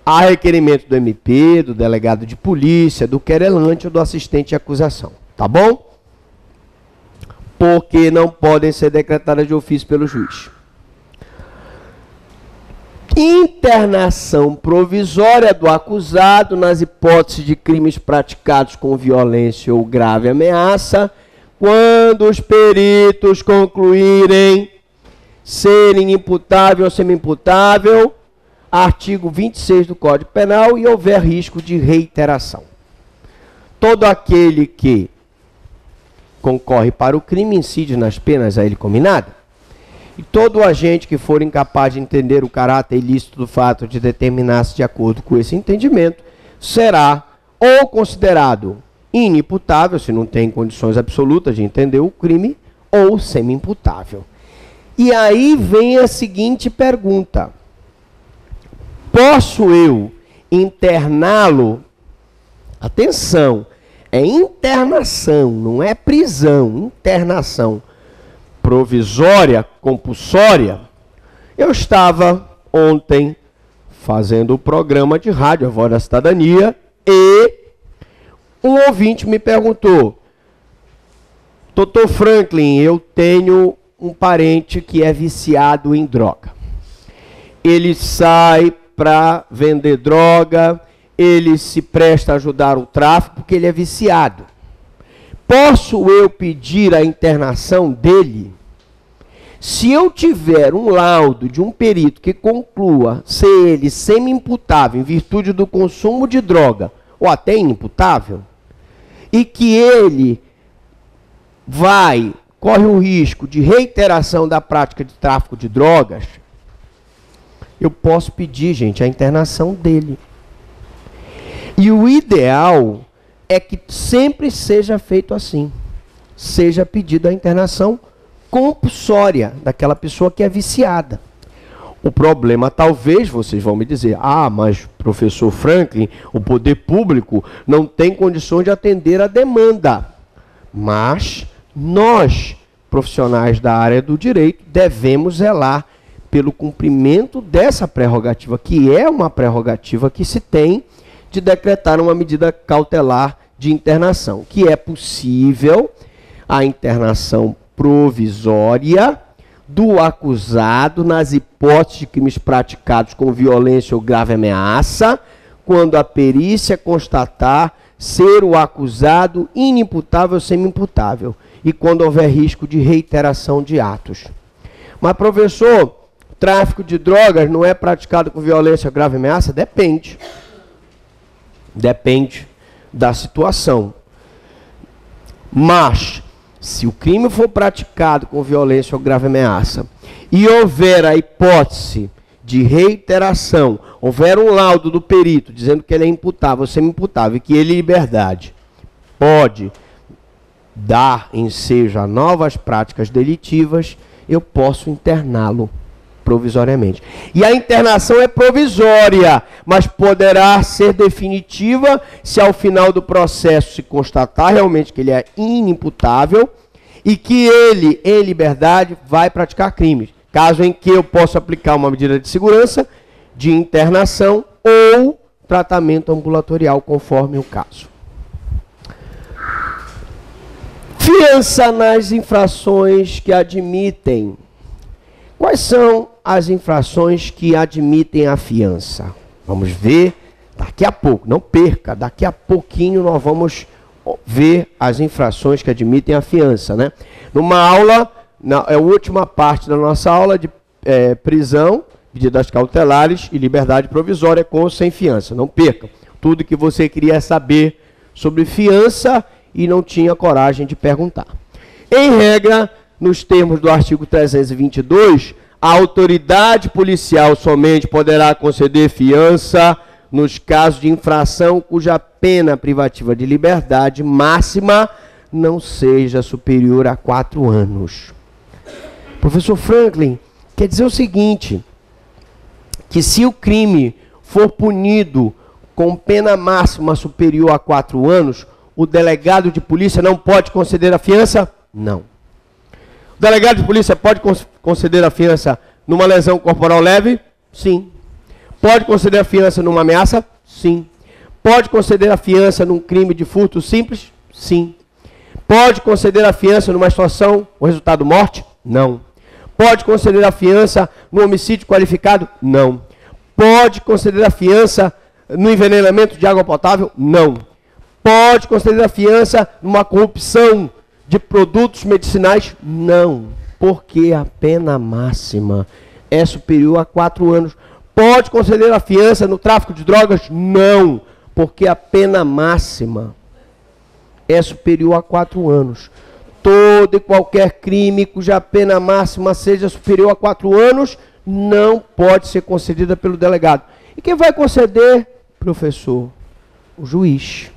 Há requerimento do MP, do delegado de polícia, do querelante ou do assistente de acusação, tá bom? Porque não podem ser decretadas de ofício pelo juiz. Internação provisória do acusado nas hipóteses de crimes praticados com violência ou grave ameaça, quando os peritos concluírem serem imputável ou semi-imputável, artigo 26 do Código Penal, e houver risco de reiteração. Todo aquele que concorre para o crime incide nas penas a ele combinada. E todo agente que for incapaz de entender o caráter ilícito do fato de determinar-se de acordo com esse entendimento, será ou considerado inimputável, se não tem condições absolutas de entender o crime, ou semi-imputável. E aí vem a seguinte pergunta: posso eu interná-lo? Atenção, é internação, não é prisão, internação provisória, compulsória. Eu estava ontem fazendo o programa de rádio, A Voz da Cidadania, e um ouvinte me perguntou: Dr. Franklin, eu tenho um parente que é viciado em droga. Ele sai para vender droga, ele se presta a ajudar o tráfico porque ele é viciado. Posso eu pedir a internação dele? Se eu tiver um laudo de um perito que conclua ser ele semi-imputável em virtude do consumo de droga, ou até inimputável, e que ele corre o risco de reiteração da prática de tráfico de drogas, eu posso pedir, gente, a internação dele. E o ideal é que sempre seja feito assim. Seja pedido a internação compulsória daquela pessoa que é viciada. O problema, talvez, vocês vão me dizer, mas professor Franklin, o poder público não tem condições de atender a demanda. Mas nós, profissionais da área do direito, devemos zelar pelo cumprimento dessa prerrogativa, que é uma prerrogativa que se tem de decretar uma medida cautelar de internação, que é possível a internação provisória do acusado nas hipóteses de crimes praticados com violência ou grave ameaça, quando a perícia constatar ser o acusado inimputável ou semi-imputável, e quando houver risco de reiteração de atos. Mas, professor, tráfico de drogas não é praticado com violência ou grave ameaça? Depende. Depende da situação. Mas, se o crime for praticado com violência ou grave ameaça e houver a hipótese de reiteração, houver um laudo do perito dizendo que ele é imputável ou semi-imputável e que ele, em liberdade, pode dar ensejo a novas práticas delitivas, eu posso interná-lo provisoriamente. E a internação é provisória, mas poderá ser definitiva se ao final do processo se constatar realmente que ele é inimputável e que ele, em liberdade, vai praticar crimes. Caso em que eu possa aplicar uma medida de segurança, de internação ou tratamento ambulatorial, conforme o caso. Fiança nas infrações que admitem. Quais são as infrações que admitem a fiança? Vamos ver daqui a pouco, não perca, daqui a pouquinho nós vamos ver as infrações que admitem a fiança, né? Numa aula, é a última parte da nossa aula de prisão, medidas cautelares e liberdade provisória com ou sem fiança. Não perca tudo que você queria saber sobre fiança e não tinha coragem de perguntar. Em regra, nos termos do artigo 322, a autoridade policial somente poderá conceder fiança nos casos de infração cuja pena privativa de liberdade máxima não seja superior a 4 anos. Professor Franklin, quer dizer o seguinte, que se o crime for punido com pena máxima superior a 4 anos, o delegado de polícia não pode conceder a fiança? Não. O delegado de polícia pode conceder a fiança numa lesão corporal leve? Sim. Pode conceder a fiança numa ameaça? Sim. Pode conceder a fiança num crime de furto simples? Sim. Pode conceder a fiança numa situação com resultado morte? Não. Pode conceder a fiança no homicídio qualificado? Não. Pode conceder a fiança no envenenamento de água potável? Não. Pode conceder a fiança numa corrupção de produtos medicinais? Não, porque a pena máxima é superior a 4 anos. Pode conceder a fiança no tráfico de drogas? Não, porque a pena máxima é superior a 4 anos. Todo e qualquer crime cuja pena máxima seja superior a 4 anos não pode ser concedida pelo delegado. E quem vai conceder, professor? O juiz.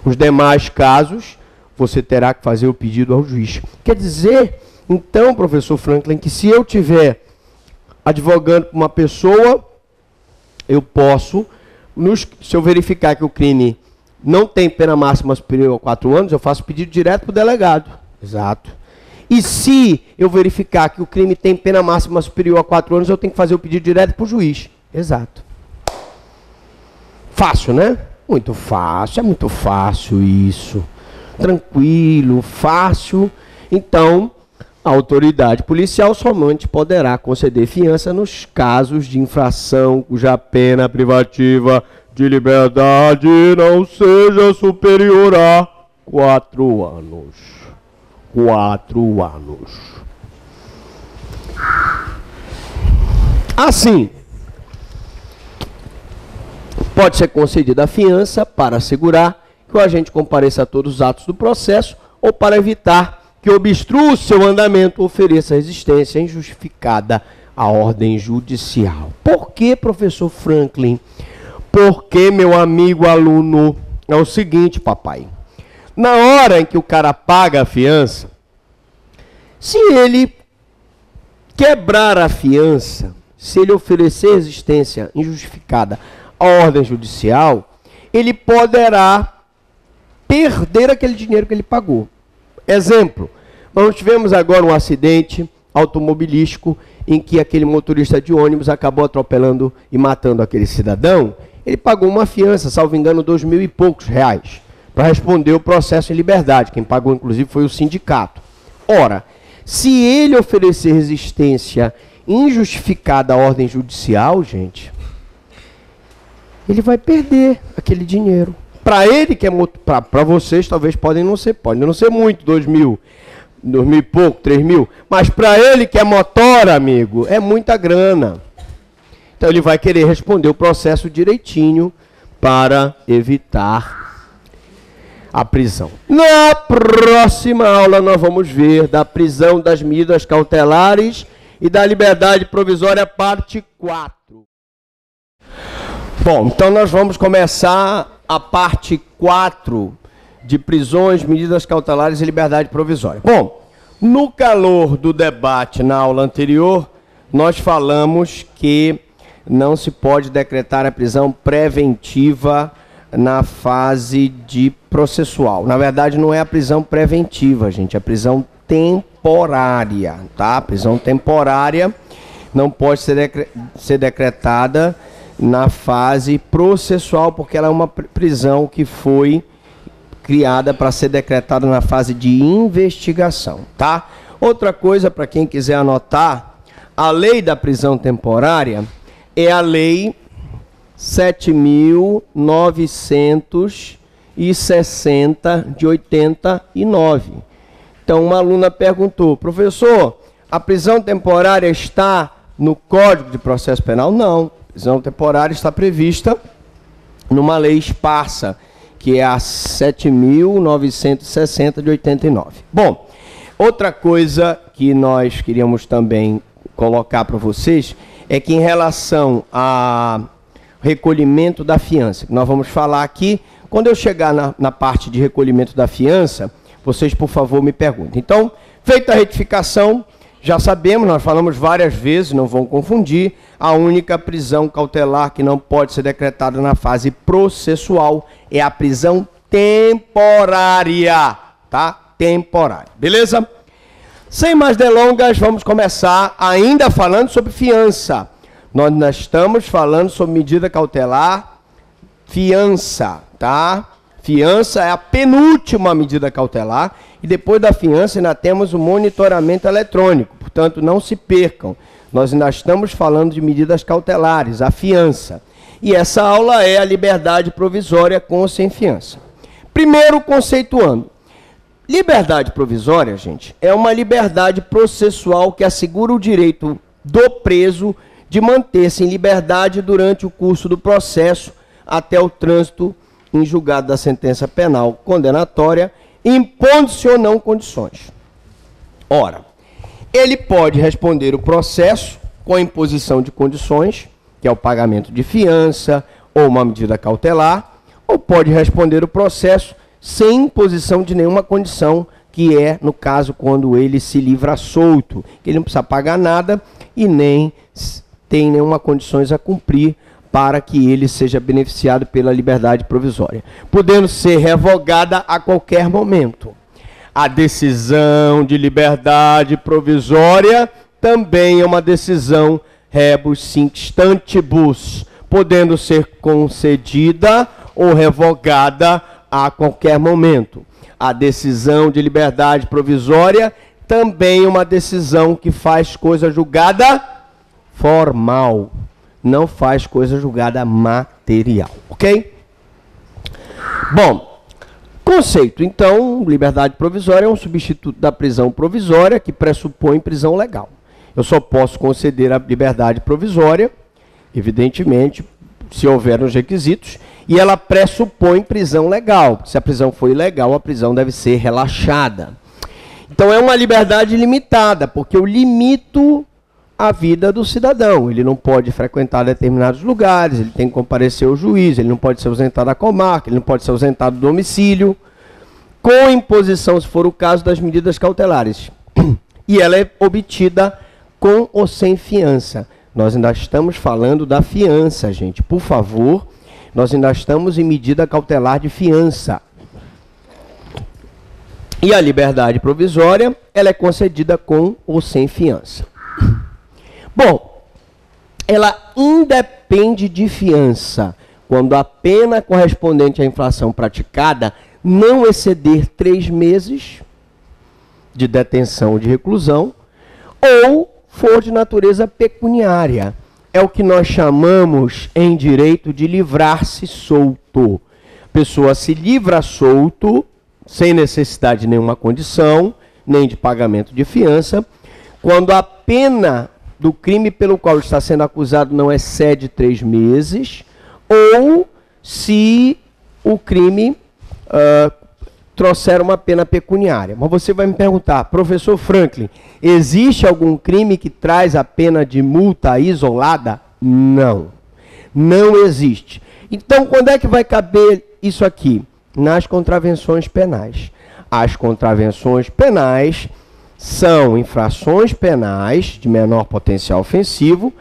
Os demais casos, você terá que fazer o pedido ao juiz. Quer dizer, então, professor Franklin, que se eu estiver advogando para uma pessoa, eu posso, se eu verificar que o crime não tem pena máxima superior a 4 anos, eu faço pedido direto para o delegado. Exato. E se eu verificar que o crime tem pena máxima superior a 4 anos, eu tenho que fazer o pedido direto para o juiz. Exato. Fácil, né? Muito fácil, é muito fácil isso. Tranquilo, fácil. Então, a autoridade policial somente poderá conceder fiança nos casos de infração cuja pena privativa de liberdade não seja superior a 4 anos. 4 anos. Assim, pode ser concedida a fiança para assegurar que o agente compareça a todos os atos do processo ou para evitar que obstrua o seu andamento ou ofereça resistência injustificada a ordem judicial. Por que, professor Franklin? Porque, meu amigo aluno, é o seguinte, papai. Na hora em que o cara paga a fiança, se ele quebrar a fiança, se ele oferecer resistência injustificada à ordem judicial, ele poderá perder aquele dinheiro que ele pagou. Exemplo, nós tivemos agora um acidente automobilístico em que aquele motorista de ônibus acabou atropelando e matando aquele cidadão. Ele pagou uma fiança, salvo engano, 2.000 e poucos reais, para responder o processo em liberdade. Quem pagou, inclusive, foi o sindicato. Ora, se ele oferecer resistência injustificada à ordem judicial, gente, ele vai perder aquele dinheiro. Para ele, que é para vocês, talvez pode não ser muito, 2.000 e pouco, 3.000, mas para ele que é motor, amigo, é muita grana. Então ele vai querer responder o processo direitinho para evitar a prisão. Na próxima aula nós vamos ver da prisão, das medidas cautelares e da liberdade provisória, parte 4. Bom, então nós vamos começar a parte 4 de prisões, medidas cautelares e liberdade provisória. Bom, no calor do debate na aula anterior, nós falamos que não se pode decretar a prisão preventiva na fase de processual. Na verdade, não é a prisão preventiva, gente, é a prisão temporária, tá? A prisão temporária não pode ser decretada na fase processual, porque ela é uma prisão que foi criada para ser decretada na fase de investigação, tá? Outra coisa, para quem quiser anotar, a lei da prisão temporária é a lei 7.960 de 89. Então, uma aluna perguntou, professor, a prisão temporária está no Código de Processo Penal? Não. A prisão temporária está prevista numa lei esparsa, que é a 7.960 de 89. Bom, outra coisa que nós queríamos também colocar para vocês é que em relação ao recolhimento da fiança, que nós vamos falar aqui, quando eu chegar na parte de recolhimento da fiança, vocês, por favor, me perguntem. Então, feita a retificação, já sabemos, nós falamos várias vezes, não vão confundir, a única prisão cautelar que não pode ser decretada na fase processual é a prisão temporária, tá? Temporária, beleza? Sem mais delongas, vamos começar ainda falando sobre fiança. Nós estamos falando sobre medida cautelar, fiança, tá? Fiança é a penúltima medida cautelar e depois da fiança ainda temos o monitoramento eletrônico. Portanto, não se percam. Nós ainda estamos falando de medidas cautelares, a fiança. E essa aula é a liberdade provisória com ou sem fiança. Primeiro, conceituando. Liberdade provisória, gente, é uma liberdade processual que assegura o direito do preso de manter-se em liberdade durante o curso do processo até o trânsito em julgado da sentença penal condenatória, impondo-se ou não condições. Ora, ele pode responder o processo com a imposição de condições, que é o pagamento de fiança ou uma medida cautelar, ou pode responder o processo sem imposição de nenhuma condição, que é, no caso, quando ele se livra solto, que ele não precisa pagar nada e nem tem nenhuma condições a cumprir para que ele seja beneficiado pela liberdade provisória, podendo ser revogada a qualquer momento. A decisão de liberdade provisória também é uma decisão rebus sic stantibus, podendo ser concedida ou revogada a qualquer momento. A decisão de liberdade provisória também é uma decisão que faz coisa julgada formal, não faz coisa julgada material, ok? Bom, conceito. Então, liberdade provisória é um substituto da prisão provisória que pressupõe prisão legal. Eu só posso conceder a liberdade provisória, evidentemente, se houver os requisitos, e ela pressupõe prisão legal. Se a prisão for ilegal, a prisão deve ser relaxada. Então, é uma liberdade limitada, porque eu limito a vida do cidadão. Ele não pode frequentar determinados lugares, ele tem que comparecer ao juiz, ele não pode se ausentar da comarca, ele não pode se ausentar do domicílio, com imposição, se for o caso, das medidas cautelares. E ela é obtida com ou sem fiança. Nós ainda estamos falando da fiança, gente. Por favor, nós ainda estamos em medida cautelar de fiança. E a liberdade provisória, ela é concedida com ou sem fiança. Bom, ela independe de fiança quando a pena correspondente à infração praticada não exceder 3 meses de detenção ou de reclusão, ou for de natureza pecuniária. É o que nós chamamos em direito de livrar-se solto. A pessoa se livra solto, sem necessidade de nenhuma condição, nem de pagamento de fiança, quando a pena do crime pelo qual está sendo acusado não excede 3 meses, ou se o crime trouxer uma pena pecuniária. Mas você vai me perguntar, professor Franklin, existe algum crime que traz a pena de multa isolada? Não. Não existe. Então, quando é que vai caber isso aqui? Nas contravenções penais. As contravenções penais são infrações penais de menor potencial ofensivo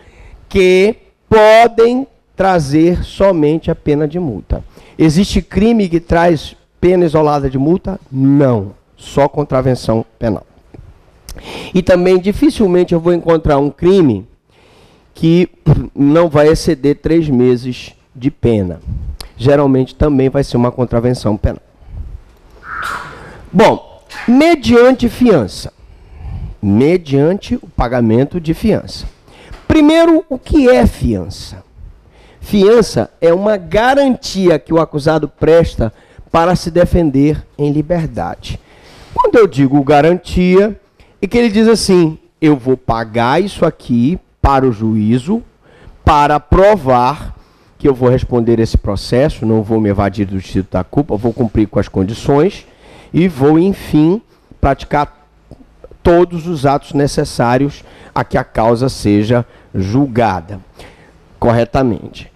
que podem trazer somente a pena de multa. Existe crime que traz pena isolada de multa? Não. Só contravenção penal. E também dificilmente eu vou encontrar um crime que não vai exceder 3 meses de pena. Geralmente também vai ser uma contravenção penal. Bom, mediante fiança. Mediante o pagamento de fiança. Primeiro, o que é fiança? Fiança é uma garantia que o acusado presta para se defender em liberdade. Quando eu digo garantia, é que ele diz assim, eu vou pagar isso aqui para o juízo, para provar que eu vou responder esse processo, não vou me evadir do distrito da culpa, vou cumprir com as condições e vou, enfim, praticar todos os atos necessários a que a causa seja julgada corretamente.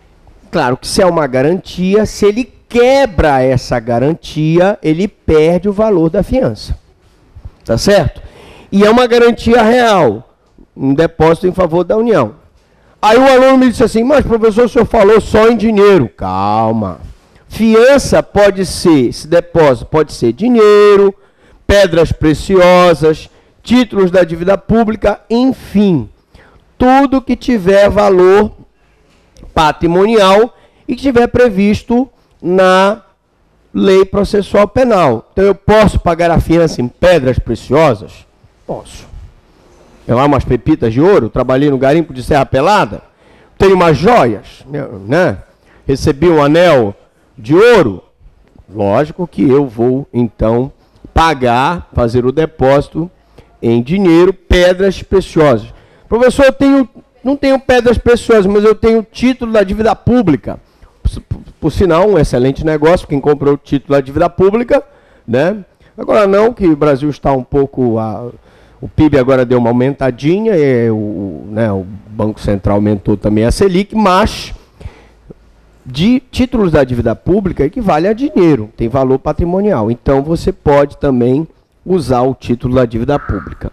Claro que se é uma garantia, se ele quebra essa garantia, ele perde o valor da fiança. Tá certo? E é uma garantia real, um depósito em favor da União. Aí o aluno me disse assim, mas professor, o senhor falou só em dinheiro. Calma. Fiança pode ser, esse depósito pode ser dinheiro, pedras preciosas, títulos da dívida pública, enfim. Tudo que tiver valor patrimonial e que estiver previsto na lei processual penal. Então eu posso pagar a fiança em pedras preciosas? Posso. Tem lá umas pepitas de ouro, trabalhei no garimpo de Serra Pelada, tenho umas joias, né? Recebi um anel de ouro. Lógico que eu vou, então, pagar, fazer o depósito em dinheiro, pedras preciosas. Professor, não tenho pedras preciosas, mas eu tenho o título da dívida pública. Por sinal, um excelente negócio, quem comprou o título da dívida pública, né? Agora não, que o Brasil está um pouco... O PIB agora deu uma aumentadinha, o Banco Central aumentou também a Selic, mas de títulos da dívida pública equivale a dinheiro, tem valor patrimonial. Então você pode também usar o título da dívida pública.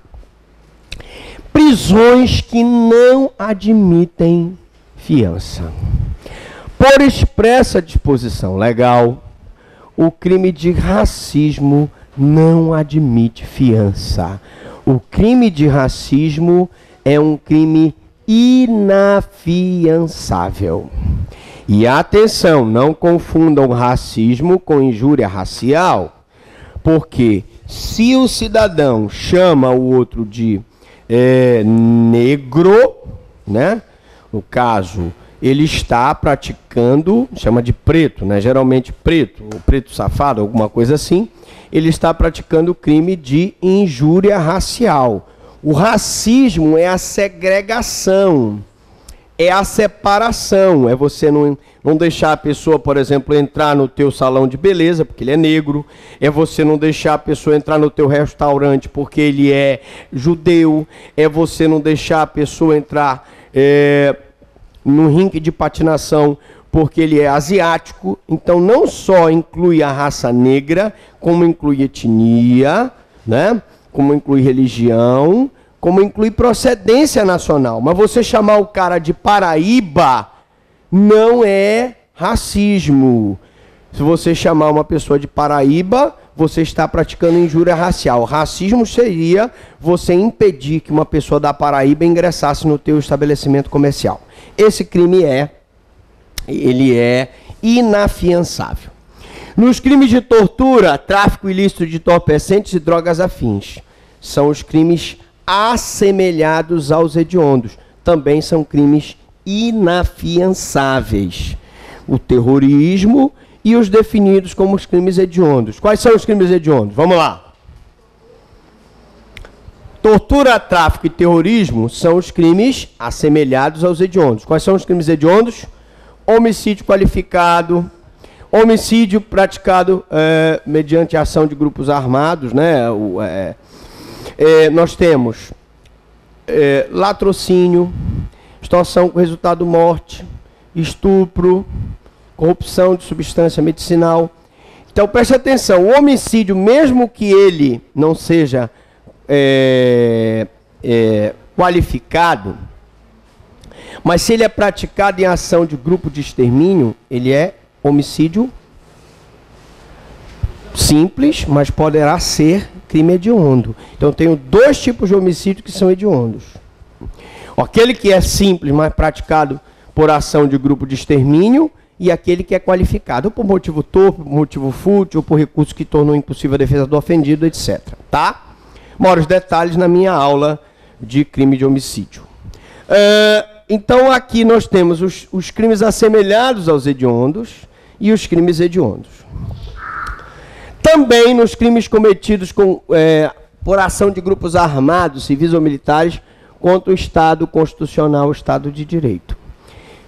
Prisões que não admitem fiança. Por expressa disposição legal, o crime de racismo não admite fiança. O crime de racismo é um crime inafiançável. E atenção, não confundam racismo com injúria racial, porque se o cidadão chama o outro de negro, né? No caso, ele está praticando, chama de preto, né? Geralmente preto, ou preto safado, alguma coisa assim, ele está praticando o crime de injúria racial. O racismo é a segregação, é a separação, é você não deixar a pessoa, por exemplo, entrar no teu salão de beleza, porque ele é negro, é você não deixar a pessoa entrar no teu restaurante porque ele é judeu, é você não deixar a pessoa entrar no rinque de patinação porque ele é asiático. Então não só inclui a raça negra, como inclui etnia, né? Como inclui religião, como inclui procedência nacional. Mas você chamar o cara de Paraíba não é racismo. Se você chamar uma pessoa de Paraíba, você está praticando injúria racial. Racismo seria você impedir que uma pessoa da Paraíba ingressasse no teu estabelecimento comercial. Esse crime ele é inafiançável. Nos crimes de tortura, tráfico ilícito de entorpecentes e drogas afins, são os crimes assemelhados aos hediondos. Também são crimes inafiançáveis. O terrorismo e os definidos como os crimes hediondos. Quais são os crimes hediondos? Vamos lá. Tortura, tráfico e terrorismo são os crimes assemelhados aos hediondos. Quais são os crimes hediondos? Homicídio qualificado, homicídio praticado mediante ação de grupos armados, né? Nós temos latrocínio, extorsão com resultado morte, estupro, corrupção de substância medicinal. Então preste atenção, o homicídio, mesmo que ele não seja qualificado, mas se ele é praticado em ação de grupo de extermínio, ele é homicídio simples, mas poderá ser crime hediondo. Então eu tenho dois tipos de homicídio que são hediondos. Aquele que é simples, mas praticado por ação de grupo de extermínio, e aquele que é qualificado por motivo torpe, por motivo fútil, ou por recurso que tornou impossível a defesa do ofendido, etc. Tá? Maiores detalhes na minha aula de crime de homicídio. Então aqui nós temos os crimes assemelhados aos hediondos e os crimes hediondos. Também nos crimes cometidos por ação de grupos armados, civis ou militares, contra o Estado constitucional, o Estado de Direito.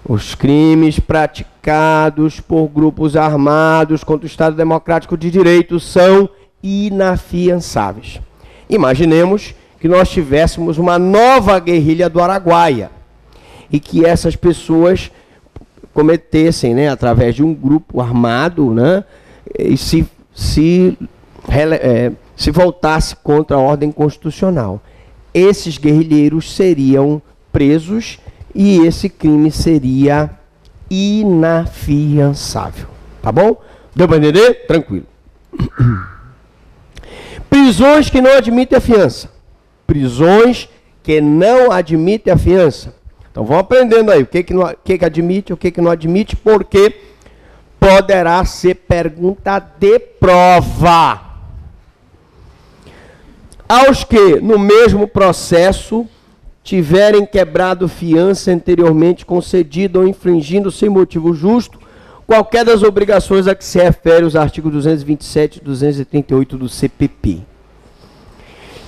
Os crimes praticados por grupos armados contra o Estado Democrático de Direito são inafiançáveis. Imaginemos que nós tivéssemos uma nova guerrilha do Araguaia e que essas pessoas cometessem, né, através de um grupo armado, né, e se voltasse contra a ordem constitucional. Esses guerrilheiros seriam presos e esse crime seria inafiançável. Tá bom? Deu para entender? Tranquilo. Prisões que não admitem a fiança. Prisões que não admitem a fiança. Então vamos aprendendo aí o que admite, o que não admite, porque poderá ser pergunta de prova. Aos que, no mesmo processo, tiverem quebrado fiança anteriormente concedida ou infringindo sem motivo justo qualquer das obrigações a que se refere os artigos 227 e 238 do CPP.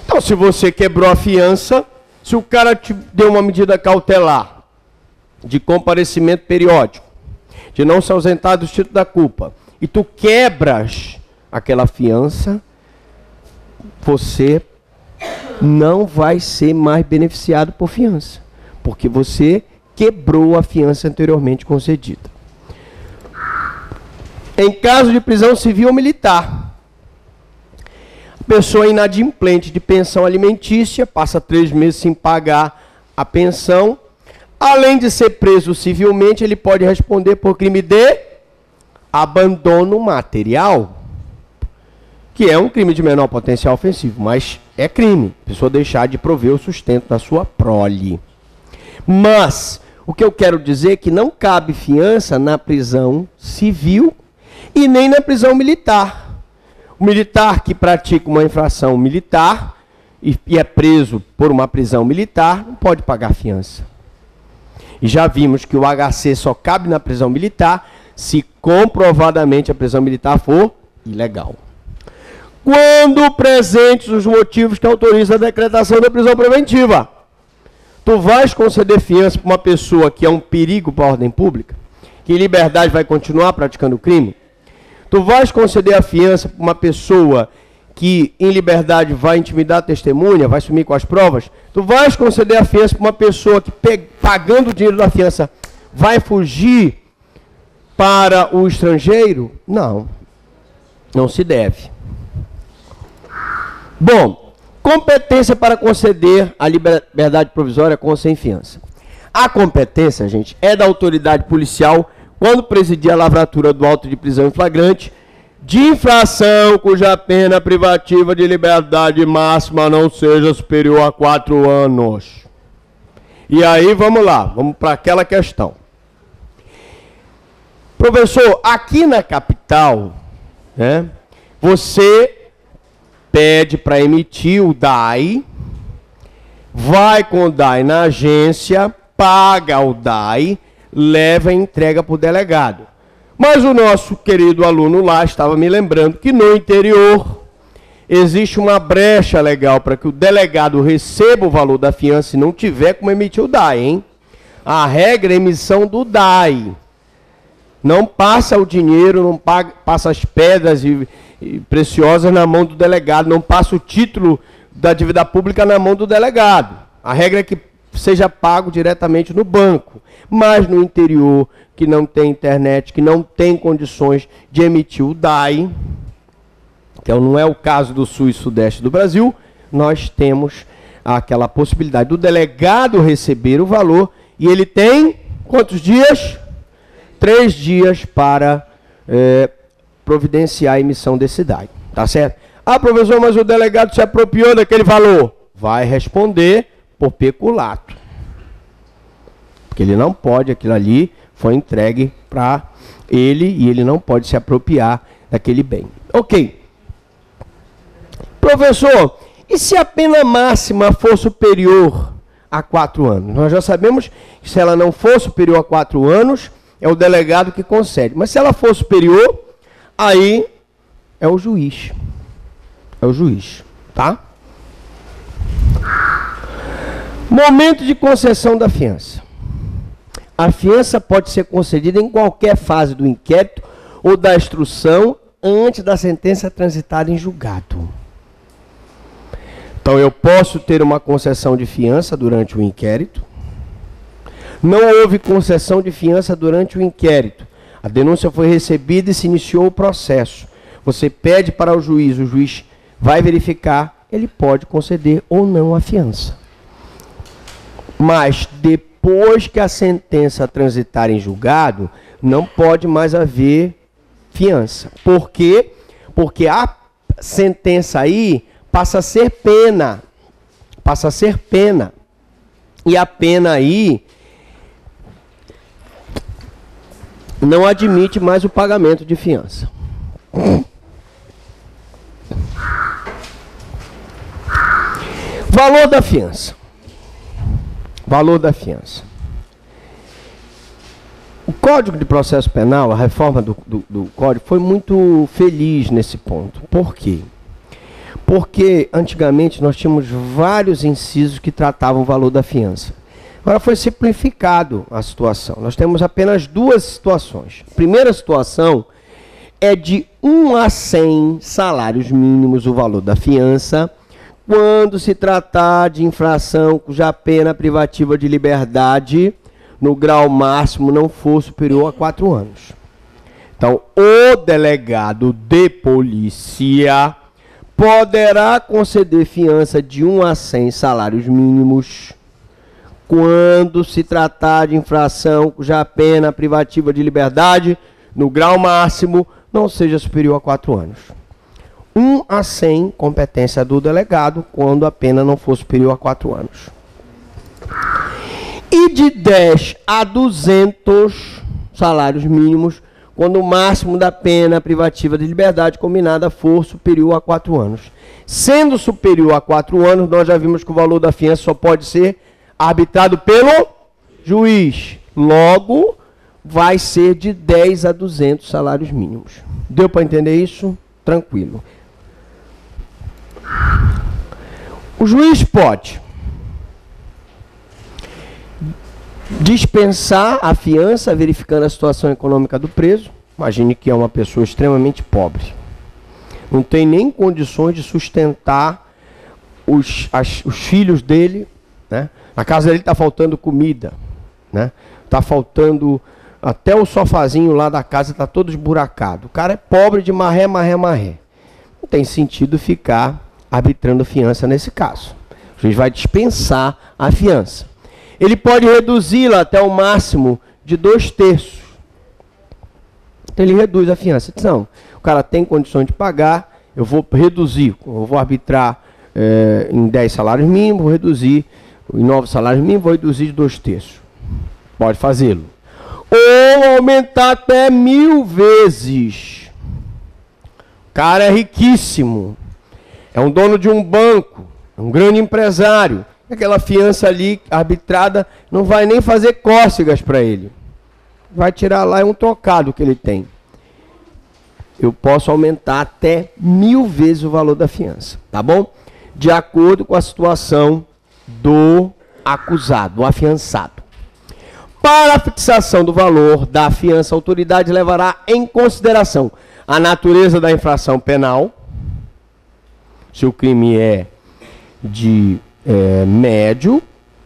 Então, se você quebrou a fiança, se o cara te deu uma medida cautelar de comparecimento periódico, de não se ausentar do título da culpa, e tu quebras aquela fiança, você não vai ser mais beneficiado por fiança, porque você quebrou a fiança anteriormente concedida. Em caso de prisão civil ou militar, a pessoa inadimplente de pensão alimentícia passa 3 meses sem pagar a pensão. Além de ser preso civilmente, ele pode responder por crime de abandono material, que é um crime de menor potencial ofensivo, mas é crime. A pessoa deixar de prover o sustento da sua prole. Mas o que eu quero dizer é que não cabe fiança na prisão civil e nem na prisão militar. O militar que pratica uma infração militar e é preso por uma prisão militar não pode pagar fiança. E já vimos que o HC só cabe na prisão militar se comprovadamente a prisão militar for ilegal. Quando presentes os motivos que autorizam a decretação da prisão preventiva. Tu vais conceder fiança para uma pessoa que é um perigo para a ordem pública? Que em liberdade vai continuar praticando crime? Tu vais conceder a fiança para uma pessoa que em liberdade vai intimidar a testemunha, vai sumir com as provas? Tu vais conceder a fiança para uma pessoa que, pagando o dinheiro da fiança, vai fugir para o estrangeiro? Não, não se deve. Bom, competência para conceder a liberdade provisória com ou sem fiança. A competência, gente, é da autoridade policial quando presidir a lavratura do auto de prisão em flagrante de infração cuja pena privativa de liberdade máxima não seja superior a 4 anos. E aí, vamos lá, vamos para aquela questão. Professor, aqui na capital, né, você pede para emitir o DAI, vai com o DAI na agência, paga o DAI, leva e entrega para o delegado. Mas o nosso querido aluno lá estava me lembrando que no interior existe uma brecha legal para que o delegado receba o valor da fiança e não tiver como emitir o DAI, hein? A regra é a emissão do DAI. Não passa o dinheiro, não passa as pedras e preciosas na mão do delegado, não passa o título da dívida pública na mão do delegado. A regra é que seja pago diretamente no banco. Mas no interior, que não tem internet, que não tem condições de emitir o DAI, então não é o caso do sul e sudeste do Brasil, nós temos aquela possibilidade do delegado receber o valor e ele tem quantos dias? 3 dias para providenciar a emissão desse DAI, tá certo? Ah, professor, mas o delegado se apropriou daquele valor. Vai responder por peculato. Porque ele não pode, aquilo ali foi entregue para ele e ele não pode se apropriar daquele bem. Ok. Professor, e se a pena máxima for superior a 4 anos? Nós já sabemos que se ela não for superior a 4 anos, é o delegado que concede. Mas se ela for superior, aí é o juiz. É o juiz, tá? Momento de concessão da fiança. A fiança pode ser concedida em qualquer fase do inquérito ou da instrução antes da sentença transitada em julgado. Então, eu posso ter uma concessão de fiança durante o inquérito. Não houve concessão de fiança durante o inquérito. A denúncia foi recebida e se iniciou o processo. Você pede para o juiz vai verificar, ele pode conceder ou não a fiança. Mas depois que a sentença transitar em julgado, não pode mais haver fiança. Por quê? Porque a sentença aí passa a ser pena. Passa a ser pena. E a pena aí não admite mais o pagamento de fiança. Valor da fiança. Valor da fiança. O Código de Processo Penal, a reforma do Código, foi muito feliz nesse ponto. Por quê? Porque antigamente nós tínhamos vários incisos que tratavam o valor da fiança. Agora foi simplificado a situação. Nós temos apenas 2 situações. A primeira situação é de 1 a 100 salários mínimos o valor da fiança, quando se tratar de infração cuja pena privativa de liberdade no grau máximo não for superior a 4 anos. Então, o delegado de polícia poderá conceder fiança de 1 a 100 salários mínimos quando se tratar de infração cuja pena privativa de liberdade no grau máximo não seja superior a 4 anos. 1 a 100, competência do delegado, quando a pena não for superior a 4 anos. E de 10 a 200 salários mínimos, quando o máximo da pena privativa de liberdade combinada for superior a 4 anos. Sendo superior a 4 anos, nós já vimos que o valor da fiança só pode ser arbitrado pelo juiz. Logo, vai ser de 10 a 200 salários mínimos. Deu para entender isso? Tranquilo. O juiz pode Dispensar a fiança, verificando a situação econômica do preso. Imagine que é uma pessoa extremamente pobre. Não tem nem condições de sustentar os filhos dele, né? Na casa dele está faltando comida, né? Está faltando até o sofazinho lá da casa, está todo esburacado. O cara é pobre de marré, marré, marré. Não tem sentido ficar arbitrando fiança nesse caso. O juiz vai dispensar a fiança. Ele pode reduzi-la até o máximo de 2/3. Então ele reduz a fiança. Não, o cara tem condições de pagar, eu vou reduzir, eu vou arbitrar em 10 salários mínimos, vou reduzir em 9 salários mínimos, vou reduzir de 2/3. Pode fazê-lo. Ou aumentar até 1000 vezes. O cara é riquíssimo, é um dono de um banco, é um grande empresário. Aquela fiança ali arbitrada não vai nem fazer cócegas para ele. Vai tirar lá um trocado que ele tem. Eu posso aumentar até 1000 vezes o valor da fiança, tá bom? De acordo com a situação do acusado, do afiançado. Para a fixação do valor da fiança, a autoridade levará em consideração a natureza da infração penal, se o crime é de médio,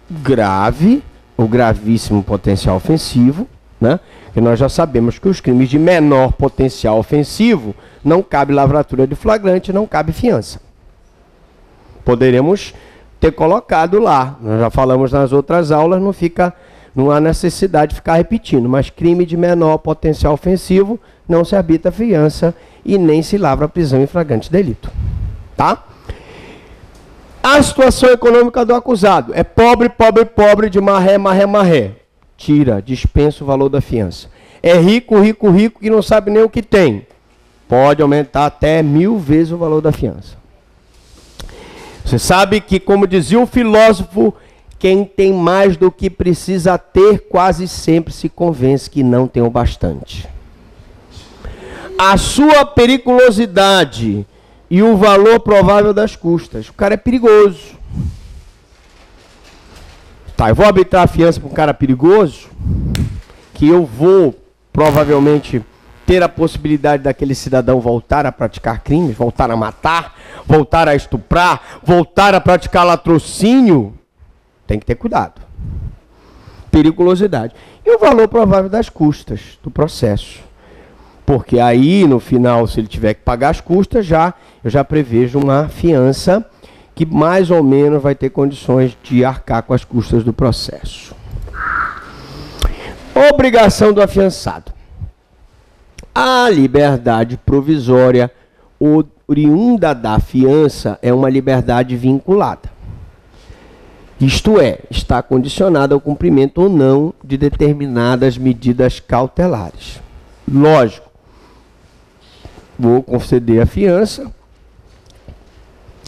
grave ou gravíssimo potencial ofensivo, né? E nós já sabemos que os crimes de menor potencial ofensivo não cabe lavratura de flagrante, não cabe fiança. Poderemos ter colocado lá, nós já falamos nas outras aulas, não há necessidade de ficar repetindo, mas crime de menor potencial ofensivo não se arbitra fiança e nem se lavra prisão em flagrante delito, tá? A situação econômica do acusado é pobre, pobre, pobre, de marré, marré, marré. Tira, dispensa o valor da fiança. É rico, rico, rico, que não sabe nem o que tem. Pode aumentar até 1000 vezes o valor da fiança. Você sabe que, como dizia o filósofo, quem tem mais do que precisa ter, quase sempre se convence que não tem o bastante. A sua periculosidade e o valor provável das custas. O cara é perigoso. Tá, eu vou arbitrar a fiança para um cara perigoso, que eu vou provavelmente ter a possibilidade daquele cidadão voltar a praticar crimes, voltar a matar, voltar a estuprar, voltar a praticar latrocínio. Tem que ter cuidado. Periculosidade. E o valor provável das custas do processo. Porque aí, no final, se ele tiver que pagar as custas, eu já prevejo uma fiança que mais ou menos vai ter condições de arcar com as custas do processo. Obrigação do afiançado. A liberdade provisória oriunda da fiança é uma liberdade vinculada. Isto é, está condicionada ao cumprimento ou não de determinadas medidas cautelares. Lógico, vou conceder a fiança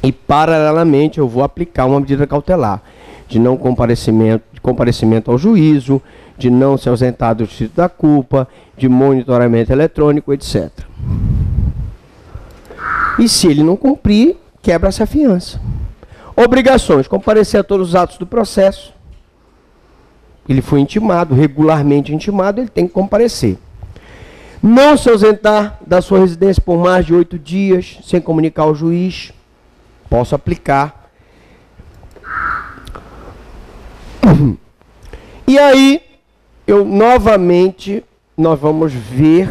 e, paralelamente, eu vou aplicar uma medida cautelar de não comparecimento ao juízo, de não se ausentar do distrito da culpa, de monitoramento eletrônico, etc. E se ele não cumprir, quebra-se a fiança. Obrigações: comparecer a todos os atos do processo. Ele foi intimado, regularmente intimado, ele tem que comparecer. Não se ausentar da sua residência por mais de 8 dias, sem comunicar ao juiz. Posso aplicar. E aí, nós vamos ver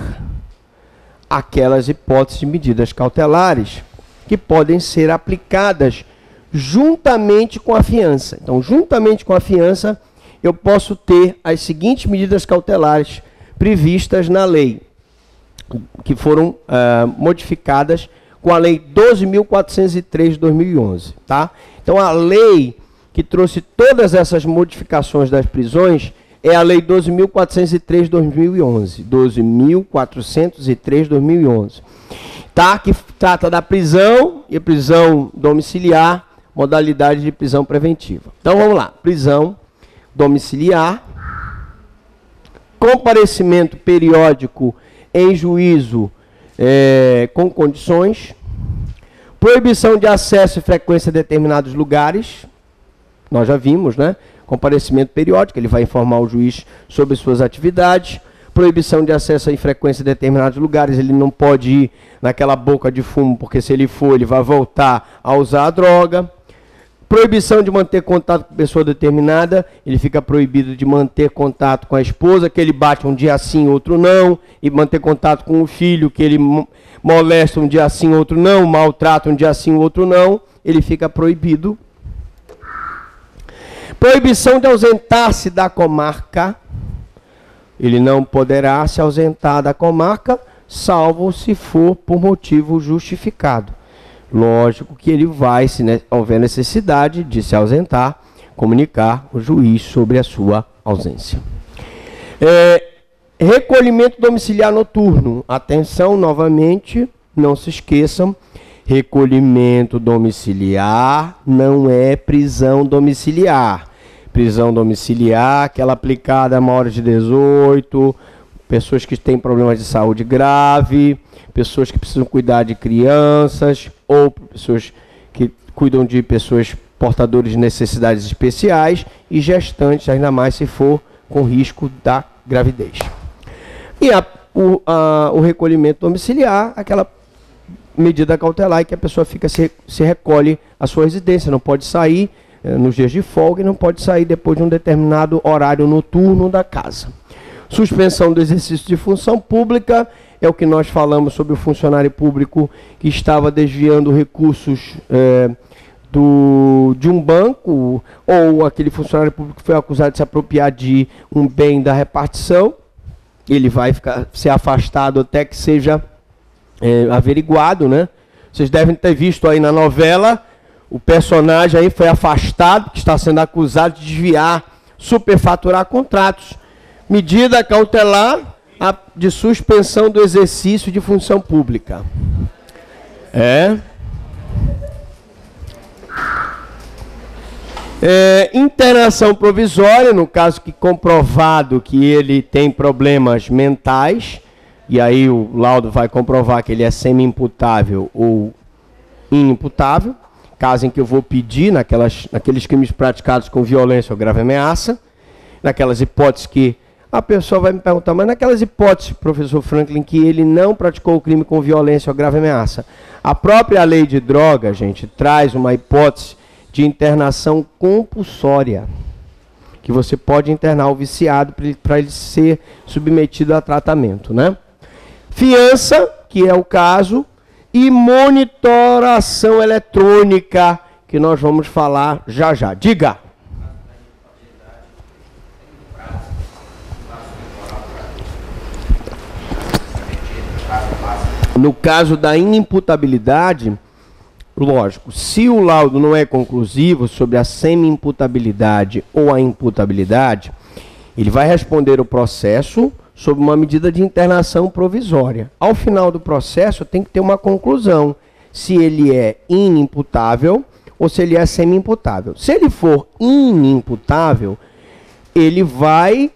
aquelas hipóteses de medidas cautelares que podem ser aplicadas juntamente com a fiança. Então, juntamente com a fiança, eu posso ter as seguintes medidas cautelares previstas na lei, que foram modificadas com a Lei 12.403 de 2011. Tá? Então, a lei que trouxe todas essas modificações das prisões é a Lei 12.403 de 2011. 12.403 de 2011. Tá? Que trata da prisão e prisão domiciliar, modalidade de prisão preventiva. Então, vamos lá. Prisão domiciliar, comparecimento periódico em juízo com condições, proibição de acesso e frequência a determinados lugares, nós já vimos, né? comparecimento periódico, ele vai informar o juiz sobre suas atividades. Proibição de acesso em frequência a determinados lugares, ele não pode ir naquela boca de fumo, porque se ele for, ele vai voltar a usar a droga. Proibição de manter contato com pessoa determinada, ele fica proibido de manter contato com a esposa, que ele bate um dia sim, outro não, e manter contato com o filho, que ele molesta um dia sim, outro não, maltrata um dia sim, outro não, ele fica proibido. Proibição de ausentar-se da comarca, ele não poderá se ausentar da comarca, salvo se for por motivo justificado. Lógico que ele vai, se houver necessidade de se ausentar, comunicar ao juiz sobre a sua ausência. Recolhimento domiciliar noturno. Atenção, novamente, não se esqueçam, recolhimento domiciliar não é prisão domiciliar. Prisão domiciliar, aquela aplicada a maiores de 18, pessoas que têm problemas de saúde grave, pessoas que precisam cuidar de crianças, ou pessoas que cuidam de pessoas portadores de necessidades especiais e gestantes, ainda mais se for com risco da gravidez. E o recolhimento domiciliar, aquela medida cautelar em que a pessoa fica, se recolhe à sua residência, não pode sair nos dias de folga e não pode sair depois de um determinado horário noturno da casa. Suspensão do exercício de função pública é o que nós falamos sobre o funcionário público que estava desviando recursos de um banco, ou aquele funcionário público que foi acusado de se apropriar de um bem da repartição. Ele vai ser afastado até que seja averiguado, né? Vocês devem ter visto aí na novela, o personagem aí foi afastado, que está sendo acusado de desviar, superfaturar contratos. Medida cautelar de suspensão do exercício de função pública. Internação provisória, no caso que comprovado que ele tem problemas mentais, e aí o laudo vai comprovar que ele é semi-imputável ou inimputável, caso em que eu vou pedir naqueles crimes praticados com violência ou grave ameaça, naquelas hipóteses que a pessoa vai me perguntar, mas naquelas hipóteses, professor Franklin, que ele não praticou o crime com violência ou grave ameaça. A própria lei de droga, gente, traz uma hipótese de internação compulsória, que você pode internar o viciado para ele ser submetido a tratamento, né? Fiança, que é o caso, e monitoração eletrônica, que nós vamos falar já já. Diga. No caso da inimputabilidade, lógico, se o laudo não é conclusivo sobre a semi-imputabilidade ou a imputabilidade, ele vai responder o processo sob uma medida de internação provisória. Ao final do processo, tem que ter uma conclusão, se ele é inimputável ou se ele é semi-imputável. Se ele for inimputável, ele vai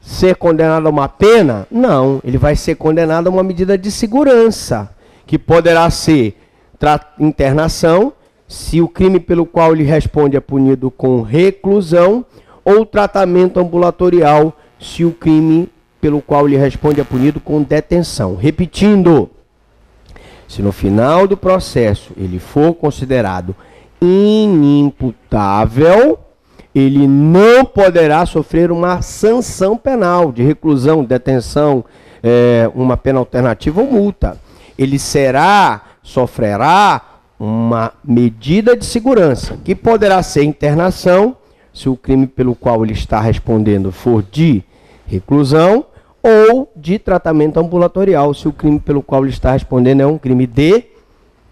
ser condenado a uma pena? Não, ele vai ser condenado a uma medida de segurança, que poderá ser internação, se o crime pelo qual ele responde é punido com reclusão, ou tratamento ambulatorial, se o crime pelo qual ele responde é punido com detenção. Repetindo, se no final do processo ele for considerado inimputável, ele não poderá sofrer uma sanção penal de reclusão, detenção, uma pena alternativa ou multa. Ele sofrerá uma medida de segurança, que poderá ser internação, se o crime pelo qual ele está respondendo for de reclusão, ou de tratamento ambulatorial, se o crime pelo qual ele está respondendo é um crime de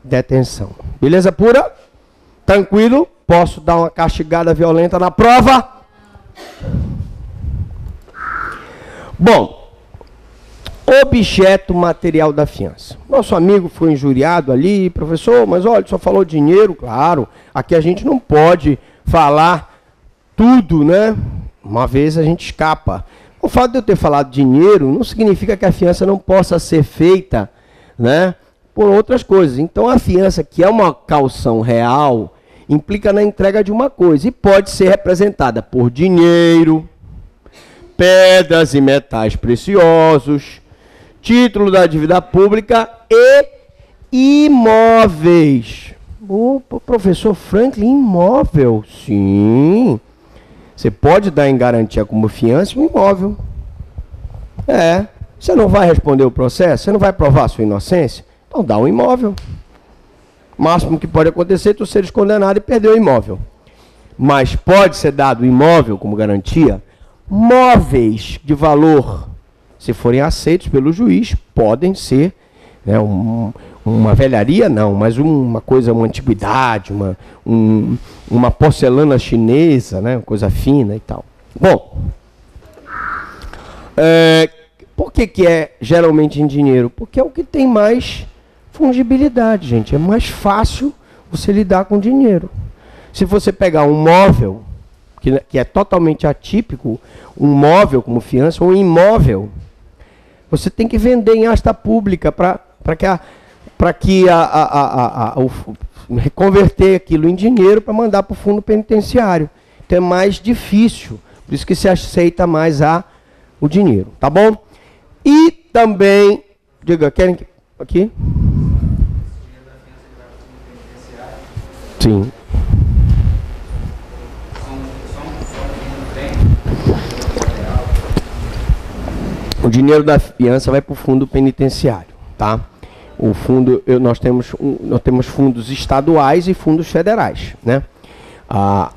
detenção. Beleza pura? Tranquilo? Posso dar uma castigada violenta na prova? Bom, objeto material da fiança. Nosso amigo foi injuriado ali, professor, mas olha, só falou dinheiro, claro. Aqui a gente não pode falar tudo, né? Uma vez a gente escapa. O fato de eu ter falado dinheiro não significa que a fiança não possa ser feita, né, por outras coisas. Então a fiança, que é uma caução real, implica na entrega de uma coisa e pode ser representada por dinheiro, pedras e metais preciosos, título da dívida pública e imóveis. O professor Franklin, imóvel? Sim. Você pode dar em garantia como fiança um imóvel. Você não vai responder o processo? Você não vai provar a sua inocência? Então dá um imóvel. O máximo que pode acontecer é tu seres condenado e perder o imóvel. Mas pode ser dado o imóvel como garantia. Móveis de valor, se forem aceitos pelo juiz, podem ser, né, uma velharia não, mas uma coisa, uma antiguidade, uma porcelana chinesa, né, uma coisa fina e tal. Bom, por que é geralmente em dinheiro? Porque é o que tem mais fungibilidade, gente. É mais fácil você lidar com dinheiro. Se você pegar um móvel, que é totalmente atípico, um móvel como fiança, ou um imóvel, você tem que vender em asta pública para converter aquilo em dinheiro para mandar para o fundo penitenciário. Então é mais difícil, por isso que se aceita mais o dinheiro, tá bom? E também, diga, querem aqui? Sim. O dinheiro da fiança vai para o fundo penitenciário, tá? O fundo, nós temos fundos estaduais e fundos federais, né?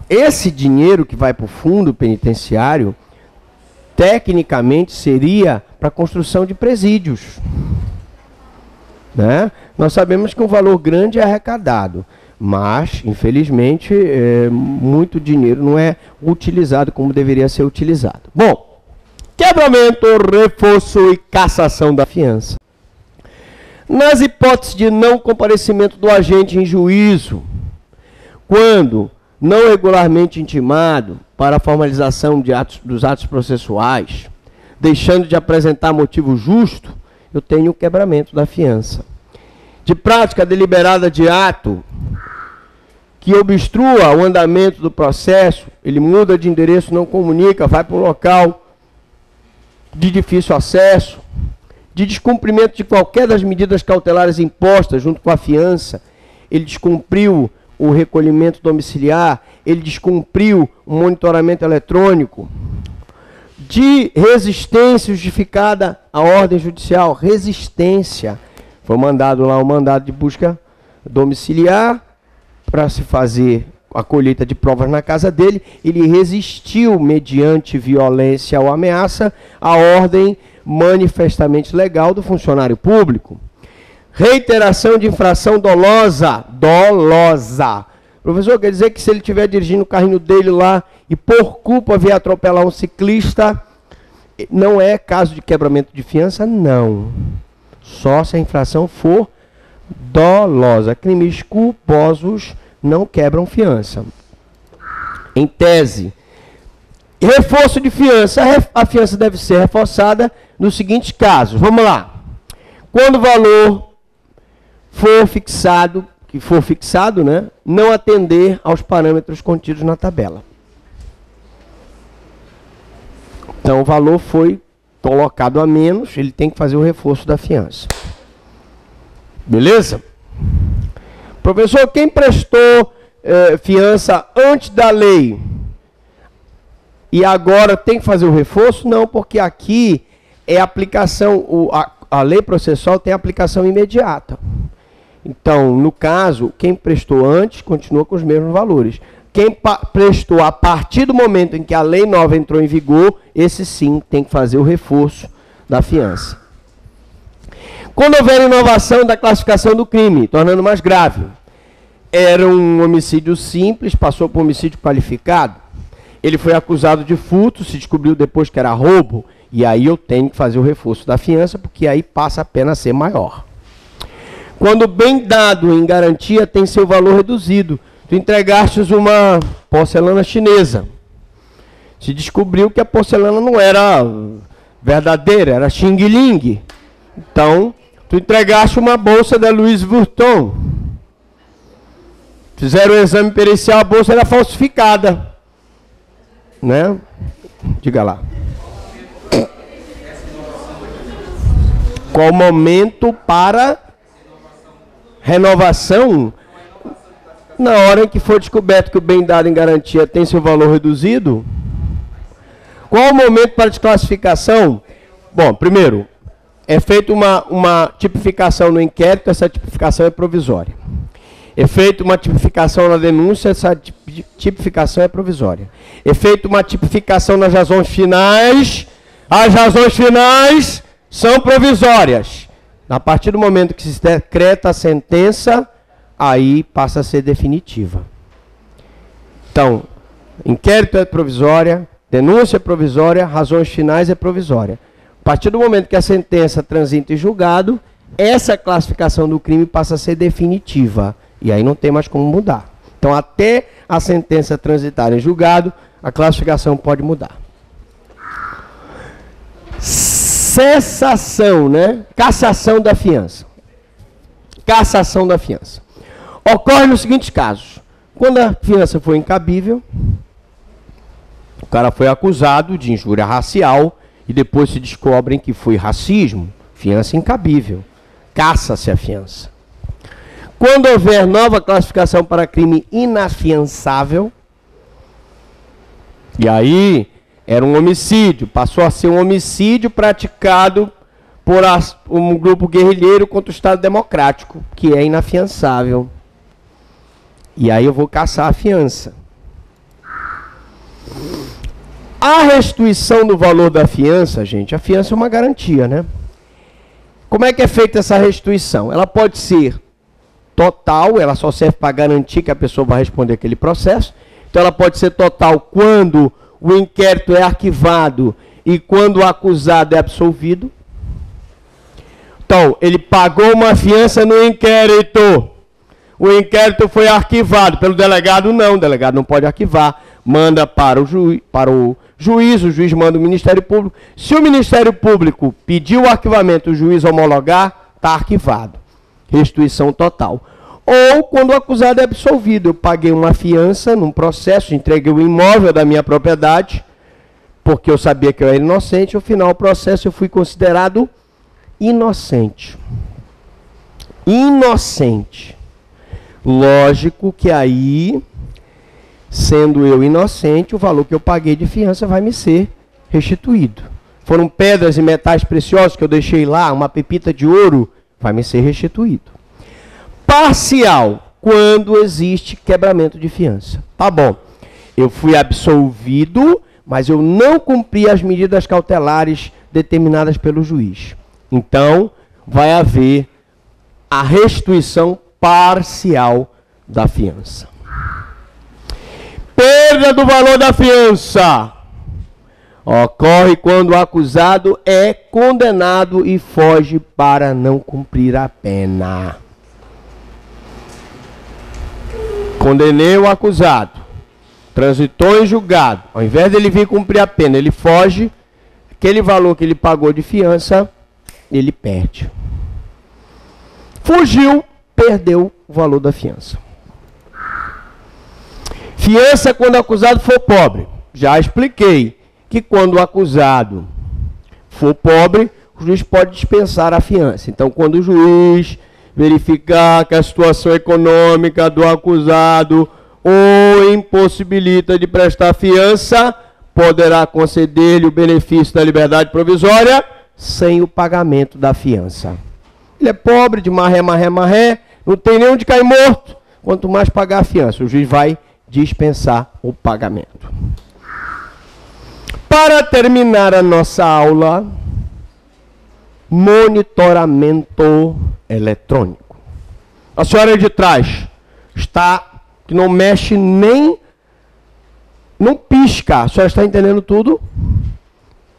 Esse dinheiro que vai para o fundo penitenciário, tecnicamente seria para a construção de presídios, né? Nós sabemos que um valor grande é arrecadado, mas, infelizmente, muito dinheiro não é utilizado como deveria ser utilizado. Bom, quebramento, reforço e cassação da fiança. Nas hipóteses de não comparecimento do agente em juízo, quando não regularmente intimado para a formalização dos atos processuais, deixando de apresentar motivo justo, eu tenho o quebramento da fiança. De prática deliberada de ato que obstrua o andamento do processo, ele muda de endereço, não comunica, vai para um local de difícil acesso, de descumprimento de qualquer das medidas cautelares impostas junto com a fiança, ele descumpriu o recolhimento domiciliar, ele descumpriu o monitoramento eletrônico, de resistência justificada à ordem judicial, resistência, foi mandado lá um mandado de busca domiciliar para se fazer a colheita de provas na casa dele, ele resistiu mediante violência ou ameaça à ordem manifestamente legal do funcionário público. Reiteração de infração dolosa. Dolosa. Professor, quer dizer que se ele estiver dirigindo o carrinho dele lá e por culpa vier atropelar um ciclista, não é caso de quebramento de fiança? Não. Só se a infração for dolosa. Crimes culposos não quebram fiança. Em tese, reforço de fiança. A fiança deve ser reforçada nos seguintes casos. Vamos lá. Quando o valor for fixado, né, não atender aos parâmetros contidos na tabela. Então, o valor foi colocado a menos, ele tem que fazer o reforço da fiança. Beleza? Professor, quem prestou fiança antes da lei e agora tem que fazer o reforço? Não, porque aqui é aplicação, a lei processual tem aplicação imediata. Então, no caso, quem prestou antes continua com os mesmos valores. Quem prestou a partir do momento em que a lei nova entrou em vigor, esse sim tem que fazer o reforço da fiança. Quando houver inovação da classificação do crime, tornando mais grave, era um homicídio simples, passou por homicídio qualificado, ele foi acusado de furto, se descobriu depois que era roubo, e aí eu tenho que fazer o reforço da fiança, porque aí passa a pena ser maior. Quando o bem dado em garantia tem seu valor reduzido, tu entregaste uma porcelana chinesa, se descobriu que a porcelana não era verdadeira, era xing-ling, então tu entregaste uma bolsa da Louis Vuitton. Fizeram o exame pericial, a bolsa era falsificada. Né? Diga lá. Qual o momento para renovação? Na hora em que for descoberto que o bem dado em garantia tem seu valor reduzido. Qual o momento para desclassificação? Bom, primeiro, é feita uma tipificação no inquérito, essa tipificação é provisória. É feita uma tipificação na denúncia, essa tipificação é provisória. É feita uma tipificação nas razões finais, as razões finais são provisórias. A partir do momento que se decreta a sentença, aí passa a ser definitiva. Então, inquérito é provisória, denúncia é provisória, razões finais é provisória. A partir do momento que a sentença transita em julgado, essa classificação do crime passa a ser definitiva. E aí não tem mais como mudar. Então, até a sentença transitar em julgado, a classificação pode mudar. Cessação, né? Cassação da fiança. Cassação da fiança. Ocorre nos seguintes casos. Quando a fiança foi incabível, o cara foi acusado de injúria racial e depois se descobrem que foi racismo, fiança incabível. Cassa-se a fiança. Quando houver nova classificação para crime inafiançável, e aí era um homicídio, passou a ser um homicídio praticado por um grupo guerrilheiro contra o Estado Democrático, que é inafiançável. E aí eu vou cassar a fiança. A restituição do valor da fiança, gente, a fiança é uma garantia, né? Como é que é feita essa restituição? Ela pode ser total, ela só serve para garantir que a pessoa vai responder aquele processo. Então ela pode ser total quando o inquérito é arquivado e quando o acusado é absolvido. Então, ele pagou uma fiança no inquérito. O inquérito foi arquivado. Pelo delegado, não. O delegado não pode arquivar. Manda para o juiz, o juiz manda o Ministério Público. Se o Ministério Público pedir o arquivamento, o juiz homologar, está arquivado. Restituição total. Ou quando o acusado é absolvido. Eu paguei uma fiança num processo, entreguei o imóvel da minha propriedade, porque eu sabia que eu era inocente. No final do processo eu fui considerado inocente. Inocente. Lógico que aí, sendo eu inocente, o valor que eu paguei de fiança vai me ser restituído. Foram pedras e metais preciosos que eu deixei lá, uma pepita de ouro, vai me ser restituído. Parcial, quando existe quebramento de fiança. Tá bom, eu fui absolvido, mas eu não cumpri as medidas cautelares determinadas pelo juiz. Então, vai haver a restituição parcial da fiança. Perda do valor da fiança. Ocorre quando o acusado é condenado e foge para não cumprir a pena. Condenei o acusado. Transitou em julgado. Ao invés dele vir cumprir a pena, ele foge. Aquele valor que ele pagou de fiança, ele perde. Fugiu, perdeu o valor da fiança. Fiança quando o acusado for pobre. Já expliquei que quando o acusado for pobre, o juiz pode dispensar a fiança. Então, quando o juiz verificar que a situação econômica do acusado o impossibilita de prestar fiança, poderá conceder-lhe o benefício da liberdade provisória sem o pagamento da fiança. Ele é pobre, de marré, não tem nem onde cair morto, quanto mais pagar a fiança. O juiz vai dispensar o pagamento. Para terminar a nossa aula, monitoramento eletrônico. A senhora de trás está, que não mexe nem, não pisca. A senhora está entendendo tudo?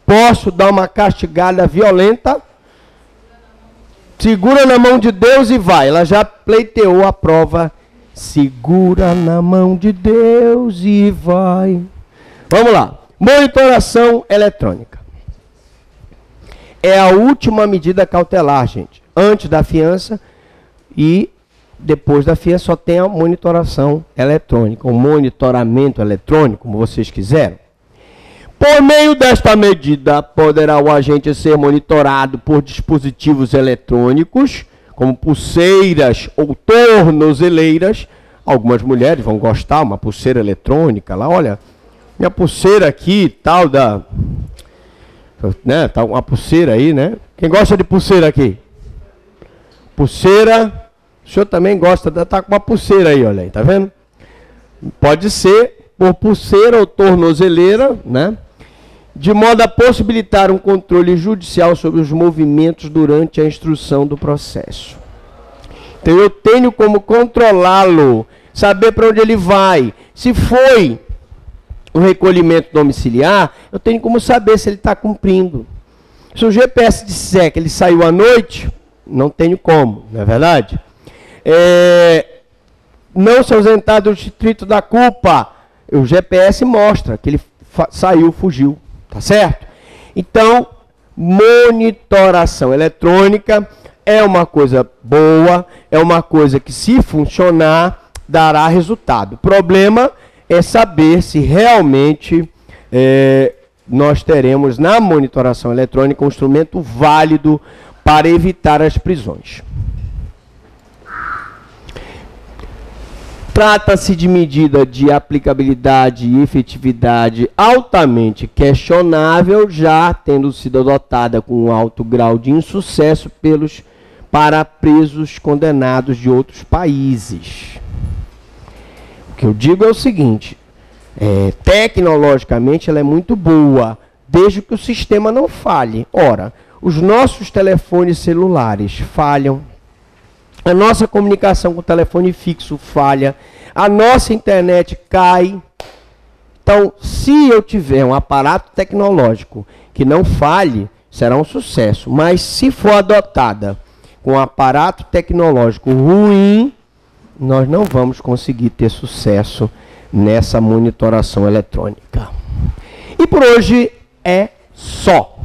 Posso dar uma castigada violenta? Segura na mão de Deus e vai. Ela já pleiteou a prova. Segura na mão de Deus e vai. Vamos lá. Monitoração eletrônica. É a última medida cautelar, gente. Antes da fiança e depois da FIA só tem a monitoração eletrônica, o monitoramento eletrônico, como vocês quiserem. Por meio desta medida, poderá o agente ser monitorado por dispositivos eletrônicos, como pulseiras ou tornozeleiras. Algumas mulheres vão gostar, uma pulseira eletrônica lá, olha, minha pulseira aqui, tal da... né, tá uma pulseira aí, né? Quem gosta de pulseira aqui? Pulseira, o senhor também gosta, tá com uma pulseira aí, olha aí, tá vendo? Pode ser por pulseira ou tornozeleira, né? De modo a possibilitar um controle judicial sobre os movimentos durante a instrução do processo. Então eu tenho como controlá-lo, saber para onde ele vai. Se foi o recolhimento domiciliar, eu tenho como saber se ele está cumprindo. Se o GPS disser que ele saiu à noite, não tenho como, não é verdade? Não se ausentar do distrito da culpa, o GPS mostra que ele saiu, fugiu. Tá certo? Então, monitoração eletrônica é uma coisa boa, é uma coisa que, se funcionar, dará resultado. O problema é saber se realmente nós teremos na monitoração eletrônica um instrumento válido para evitar as prisões. Trata-se de medida de aplicabilidade e efetividade altamente questionável, já tendo sido adotada com um alto grau de insucesso para presos condenados de outros países. O que eu digo é o seguinte, tecnologicamente ela é muito boa, desde que o sistema não falhe. Ora, os nossos telefones celulares falham, a nossa comunicação com o telefone fixo falha, a nossa internet cai. Então, se eu tiver um aparato tecnológico que não falhe, será um sucesso. Mas se for adotada com um aparato tecnológico ruim, nós não vamos conseguir ter sucesso nessa monitoração eletrônica. E por hoje é só.